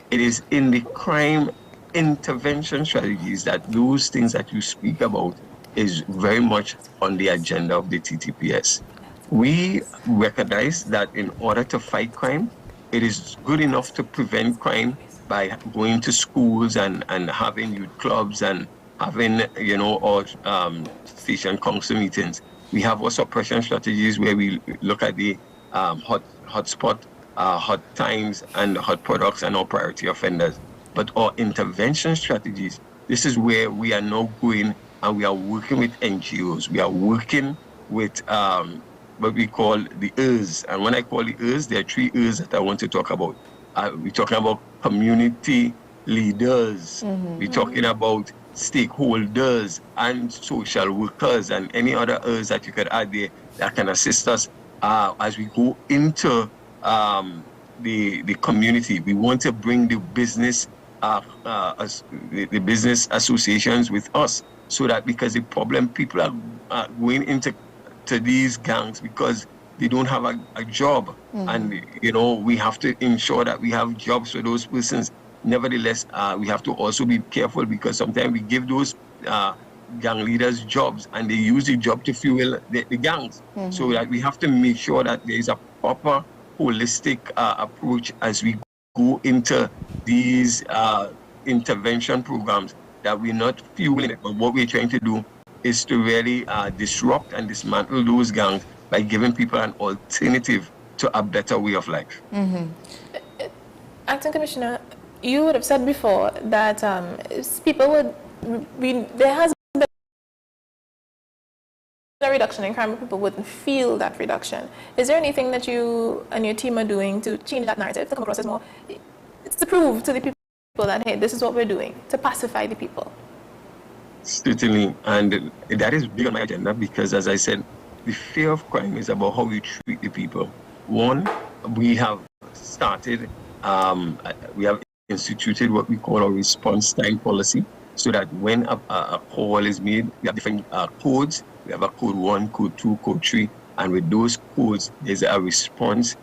Speaker 16: It is in the crime intervention strategies that those things that you speak about is very much on the agenda of the TTPS. We recognize that in order to fight crime, it is good enough to prevent crime by going to schools and having youth clubs and having, or station council meetings. We have our suppression strategies where we look at the hotspot, hot times, and hot products and our priority offenders. But our intervention strategies, this is where we are now going, and we are working with NGOs. We are working with what we call the ERS. And when I call the ERS, there are 3 ERS that I want to talk about. We're talking about community leaders. We're talking about stakeholders and social workers and any other ERS that you could add there that can assist us as we go into the community. We want to bring the business the business associations with us, so that, because the problem, people are going into these gangs because they don't have a job. And we have to ensure that we have jobs for those persons. Nevertheless, we have to also be careful, because sometimes we give those gang leaders jobs and they use the job to fuel the gangs. So that we have to make sure that there is a proper holistic approach as we go into these intervention programs, that we're not fueling it, but what we're trying to do is to really disrupt and dismantle those gangs by giving people an alternative to a better way of life.
Speaker 3: Acting Commissioner, you would have said before that people there has been a reduction in crime, but people wouldn't feel that reduction. Is there anything that you and your team are doing to change that narrative, to come across as more, to prove to the people that, hey, this is what we're doing, to pacify the people?
Speaker 16: Certainly, and that is big on my agenda, because, as I said, the fear of crime is about how we treat the people. 1, we have started, we have instituted what we call a response time policy, so that when a call is made, we have different codes. We have a code 1, code 2, code 3, and with those codes, there's a response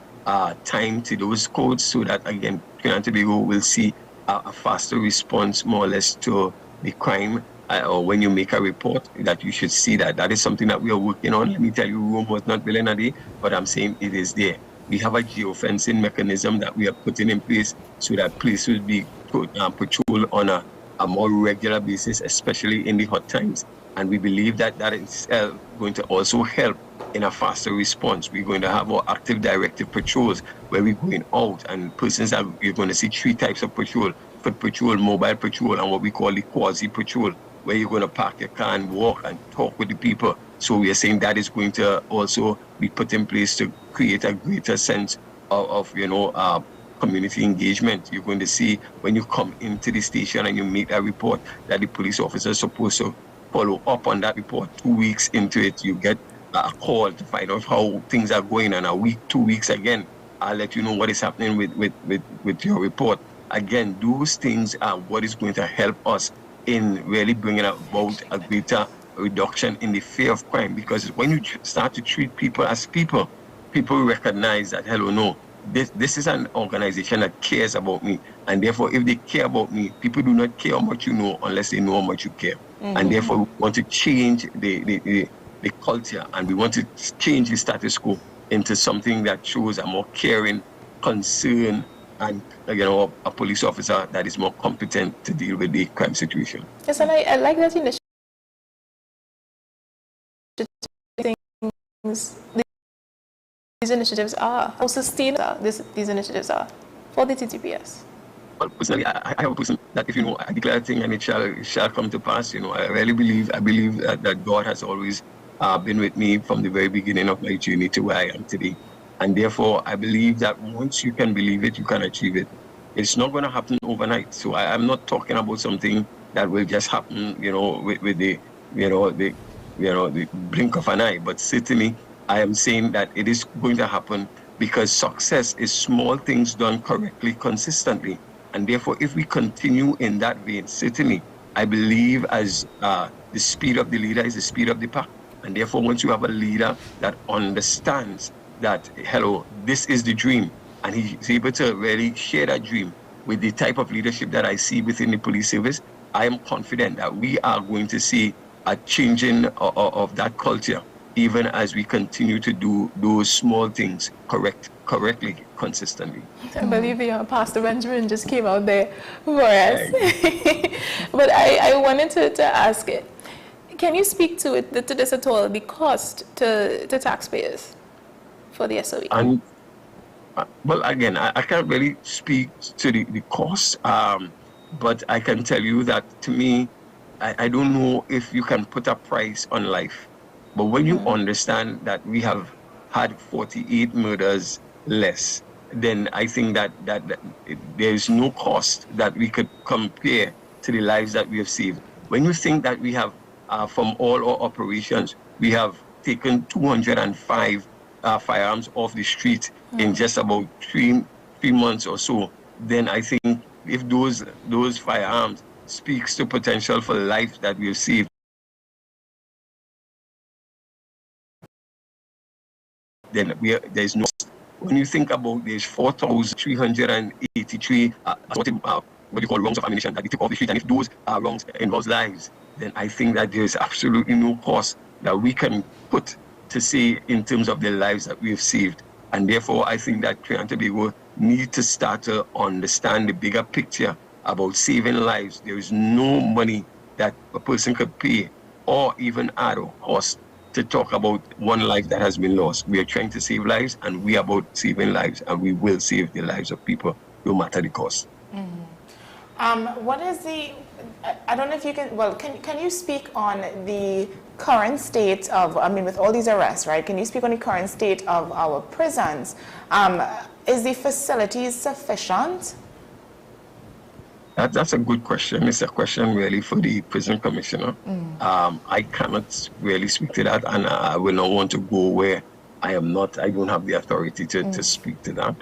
Speaker 16: time to those codes, so that, again, Trinidad and Tobago will see a faster response, more or less, to the crime. Or when you make a report, that you should see that. That is something that we are working on. Let me tell you, Rome was not built in a day, but I'm saying it is there. We have a geofencing mechanism that we are putting in place, so that police will be patrolled on a more regular basis, especially in the hot times. And we believe that that is going to also help in a faster response. We're going to have more active directive patrols, where we're going out, and persons you're going to see 3 types of patrol: foot patrol, mobile patrol, and what we call the quasi patrol, where you're going to park your car and walk and talk with the people. So we are saying that is going to also be put in place to create a greater sense of community engagement. You're going to see, when you come into the station and you make a report, that the police officer is supposed to follow up on that report. 2 weeks into it, you get a call to find out how things are going, and a week, 2 weeks again, I'll let you know what is happening with your report. Again, those things are what is going to help us in really bringing about a greater reduction in the fear of crime. Because when you start to treat people as people, people recognize that, hello, no, this is an organization that cares about me. And therefore, if they care about me, people do not care how much you know unless they know how much you care. And therefore, we want to change the the culture, and we want to change the status quo into something that shows a more caring, concern, and a police officer that is more competent to deal with the crime situation.
Speaker 3: Yes, and I like that initiative. These initiatives are, how sustainable these initiatives are for the TTPS.
Speaker 16: Well, personally, I have a person that if I declare a thing and it shall come to pass. I really believe that God has always been with me from the very beginning of my journey to where I am today. And therefore, I believe that once you can believe it, you can achieve it. It's not going to happen overnight. So I'm not talking about something that will just happen, with the blink of an eye. But certainly, I am saying that it is going to happen because success is small things done correctly, consistently. And therefore, if we continue in that vein, certainly, I believe as the speed of the leader is the speed of the pack. And therefore, once you have a leader that understands that, hello, this is the dream, and he's able to really share that dream with the type of leadership that I see within the police service, I am confident that we are going to see a changing of that culture, even as we continue to do those small things correctly, consistently.
Speaker 3: I believe Pastor Benjamin just came out there for us. But I wanted to ask it. Can you speak to this at all, the cost to taxpayers for the SOE?
Speaker 16: And well, again, I can't really speak to the cost, but I can tell you that to me, I don't know if you can put a price on life. But when you understand that we have had 48 murders less, then I think that there is no cost that we could compare to the lives that we have saved. When you think that we have, from all our operations, we have taken 205 firearms off the street in just about three months or so, then I think if those firearms speaks to potential for life that we have saved, then there's no. When you think about there's 4,383 what you call rounds of ammunition that we took off the street, and if those rounds involve lives, then I think that there's absolutely no cost that we can put to say in terms of the lives that we have saved. And therefore, I think that Trinidad and Tobago need to start to understand the bigger picture about saving lives. There is no money that a person could pay or even add or cost to talk about one life that has been lost. We are trying to save lives, and we are about saving lives, and we will save the lives of people no matter the cost.
Speaker 2: What is the, I don't know if you can, well, can you speak on the current state of, with all these arrests, right? Can you speak on the current state of our prisons? Is the facilities sufficient?
Speaker 16: That's a good question. It's a question really for the prison commissioner. I cannot really speak to that, and I will not want to go where I don't have the authority to speak to that.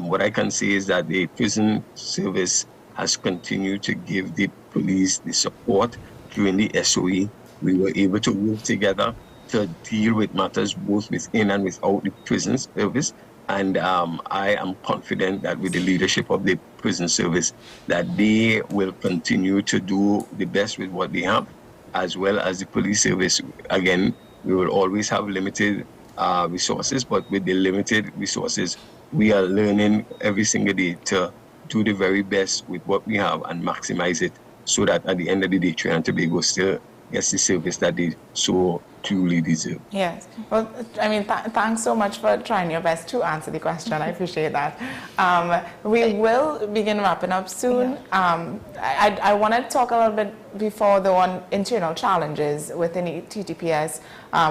Speaker 16: What I can say is that the prison service has continued to give the police the support during the SOE. We were able to work together to deal with matters both within and without the prison service. And I am confident that with the leadership of the prison service, that they will continue to do the best with what they have, as well as the police service. Again, we will always have limited resources, but with the limited resources, we are learning every single day to do the very best with what we have and maximize it, so that at the end of the day, Trinidad and Tobago still gets the service that they so truly deserve.
Speaker 2: Yes. Well, thanks so much for trying your best to answer the question. I appreciate that. We will begin wrapping up soon. I want to talk a little bit before on internal challenges within the TTPS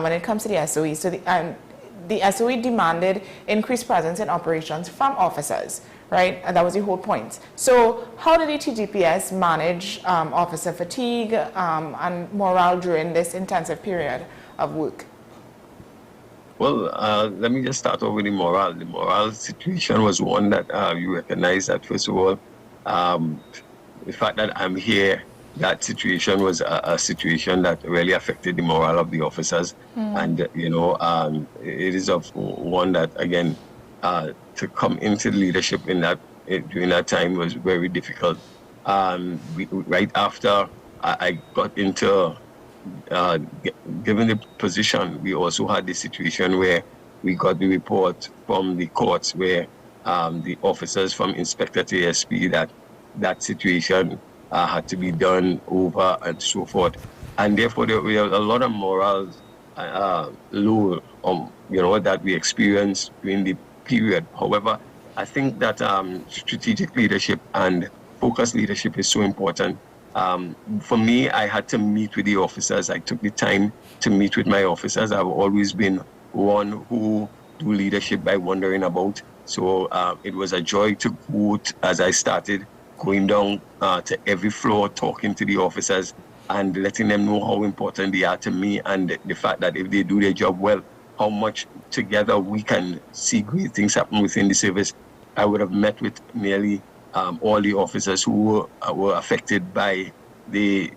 Speaker 2: when it comes to the SOE. So the SOE demanded increased presence in operations from officers, right? And that was the whole point. So how did the TTPS manage officer fatigue and morale during this intensive period of work?
Speaker 16: Well, let me just start off with the morale. The morale situation was one that you recognize that, first of all, the fact that I'm here, that situation was a situation that really affected the morale of the officers. And, it is of one that, again, to come into leadership during that time was very difficult. Right after I got into given the position, we also had the situation where we got the report from the courts where the officers from Inspector to ASP that situation had to be done over and so forth. And therefore, there were a lot of moral low, that we experienced during the period. However, I think that strategic leadership and focused leadership is so important. For me, I had to meet with the officers. I took the time to meet with my officers. I've always been one who do leadership by wandering about. So it was a joy to go as I started going down to every floor, talking to the officers and letting them know how important they are to me, and the fact that if they do their job well, how much together we can see great things happen within the service. I would have met with nearly all the officers who were affected by the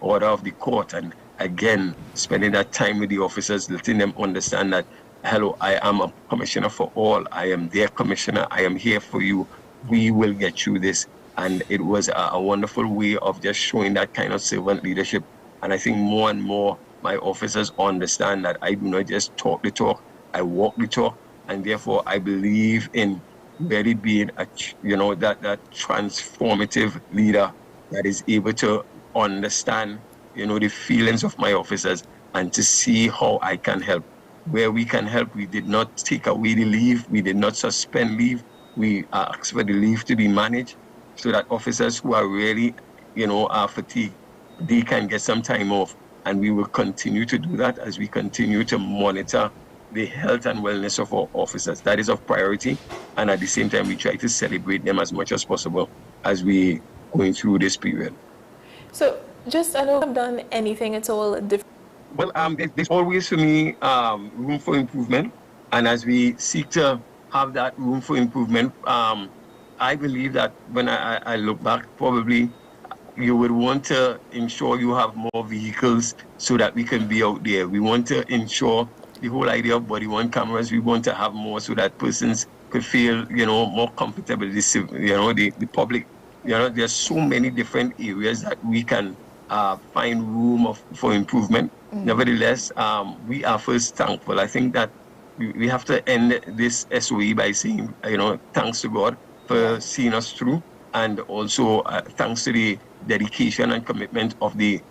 Speaker 16: order of the court, and again, spending that time with the officers, letting them understand that, hello, I am a commissioner for all. I am their commissioner. I am here for you. We will get through this. And it was a wonderful way of just showing that kind of servant leadership. And I think more and more my officers understand that I do not just talk the talk, I walk the talk. And therefore, I believe in really being that transformative leader that is able to understand, the feelings of my officers and to see how I can help. Where we can help, we did not take away the leave, we did not suspend leave. We asked for the leave to be managed so that officers who are really, are fatigued, they can get some time off. And we will continue to do that as we continue to monitor the health and wellness of our officers. That is of priority. And at the same time, we try to celebrate them as much as possible as we going through this period.
Speaker 3: So just, I know I've done anything at all different.
Speaker 16: Well, there's always for me room for improvement. And as we seek to have that room for improvement, I believe that when I look back, probably you would want to ensure you have more vehicles so that we can be out there. We want to ensure the whole idea of body-worn cameras, we want to have more so that persons could feel, more comfortable, the public. There's so many different areas that we can find room for improvement. Mm-hmm. Nevertheless, we are first thankful. I think that we have to end this SOE by saying, thanks to God for seeing us through, and also thanks to the dedication and commitment of the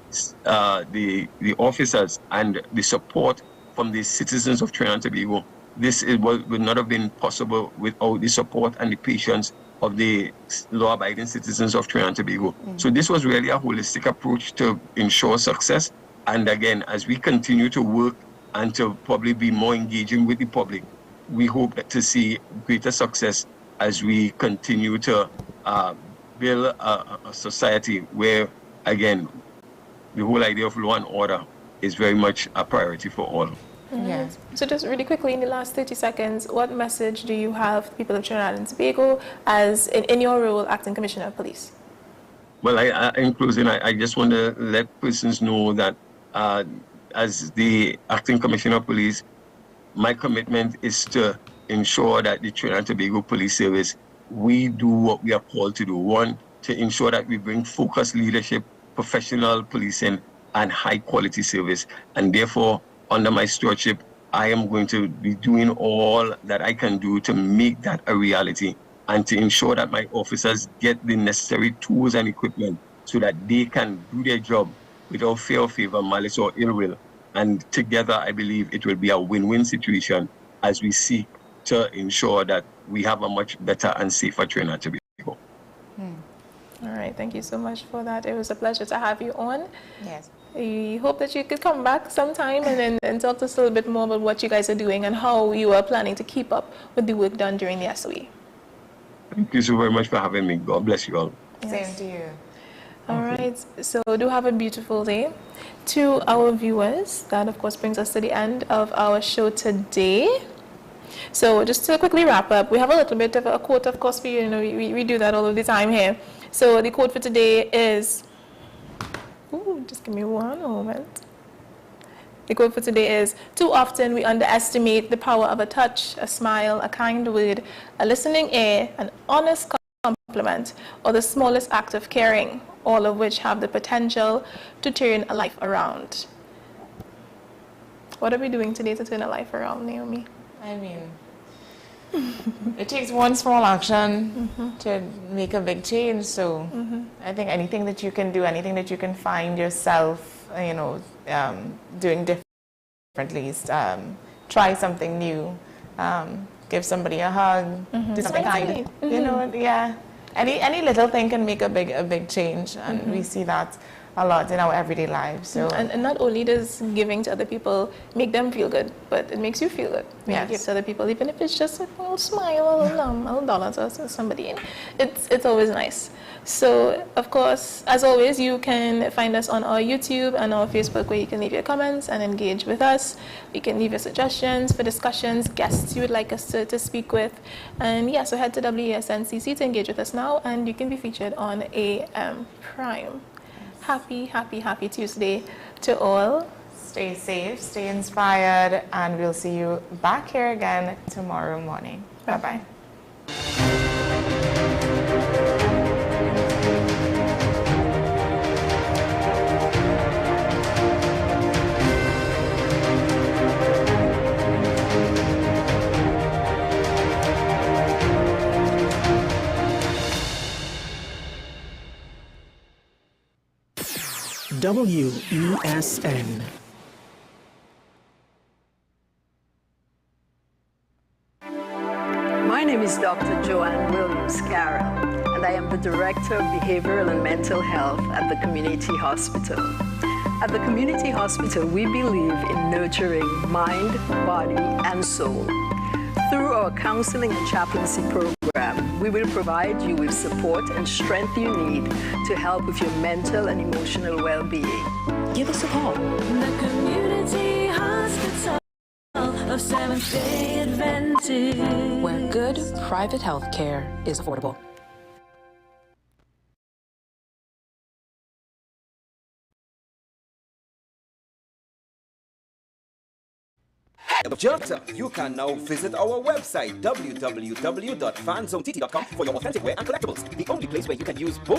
Speaker 16: officers and the support from the citizens of Trinidad and Tobago. This would not have been possible without the support and the patience of the law-abiding citizens of Trinidad and Tobago. Mm-hmm. So this was really a holistic approach to ensure success. And again, as we continue to work and to probably be more engaging with the public, we hope to see greater success as we continue to build a society where, again, the whole idea of law and order is very much a priority for all.
Speaker 3: Mm-hmm. Yeah. So just really quickly, in the last 30 seconds, what message do you have to people of Trinidad and Tobago as in your role, Acting Commissioner of Police?
Speaker 16: Well, in closing, I just want to let persons know that as the Acting Commissioner of Police, my commitment is to ensure that the Trinidad and Tobago Police Service, we do what we are called to do. One, to ensure that we bring focused leadership, professional policing, and high-quality service. And therefore, under my stewardship, I am going to be doing all that I can do to make that a reality and to ensure that my officers get the necessary tools and equipment so that they can do their job without fear of favor, malice, or ill will. And together, I believe it will be a win-win situation as we seek to ensure that we have a much better and safer Trinidad and Tobago.
Speaker 3: All right, thank you so much for that. It was a pleasure to have you on.
Speaker 2: Yes.
Speaker 3: We hope that you could come back sometime and talk to us a little bit more about what you guys are doing and how you are planning to keep up with the work done during the SOE.
Speaker 16: Thank you so very much for having me. God bless you all.
Speaker 2: Same to you.
Speaker 3: All right, so do have a beautiful day. To our viewers, that of course brings us to the end of our show today. So just to quickly wrap up, we have a little bit of a quote, of course, for you. We do that all of the time here. So the quote for today is, just give me one moment. The quote for today is, "Too often we underestimate the power of a touch, a smile, a kind word, a listening ear, an honest compliment, or the smallest act of caring. all of which have the potential to turn a life around. What are we doing today to turn a life around, Naomi?
Speaker 2: I mean, it takes one small action to make a big change. So I think anything that you can do, anything that you can find yourself, doing differently, try something new, give somebody a hug, do something kind. Any little thing can make a big change, and we see that a lot in our everyday lives. So
Speaker 3: and not only does giving to other people make them feel good, but it makes you feel good when you give to other people, even if it's just a little smile, a little dollar to somebody. It's always nice. So of course, as always, you can find us on our YouTube and our Facebook, where you can leave your comments and engage with us. You can leave your suggestions for discussions, guests you would like us to speak with, and so head to WESNCC to engage with us now, and you can be featured on AM Prime. Happy Tuesday to all.
Speaker 2: Stay safe, stay inspired, and we'll see you back here again tomorrow morning. Bye-bye.
Speaker 17: WESN.
Speaker 18: My name is Dr. Joanne Williams-Carroll, and I am the Director of Behavioral and Mental Health at the Community Hospital. At the Community Hospital, we believe in nurturing mind, body, and soul. Through our counseling and chaplaincy program, we will provide you with support and strength you need to help with your mental and emotional well-being. Give us a call.
Speaker 5: The Community Hospital of Seventh-day Adventist,
Speaker 4: where good private health care is affordable.
Speaker 6: You can now visit our website www.fanzonett.com for your authentic wear and collectibles. The only place where you can use both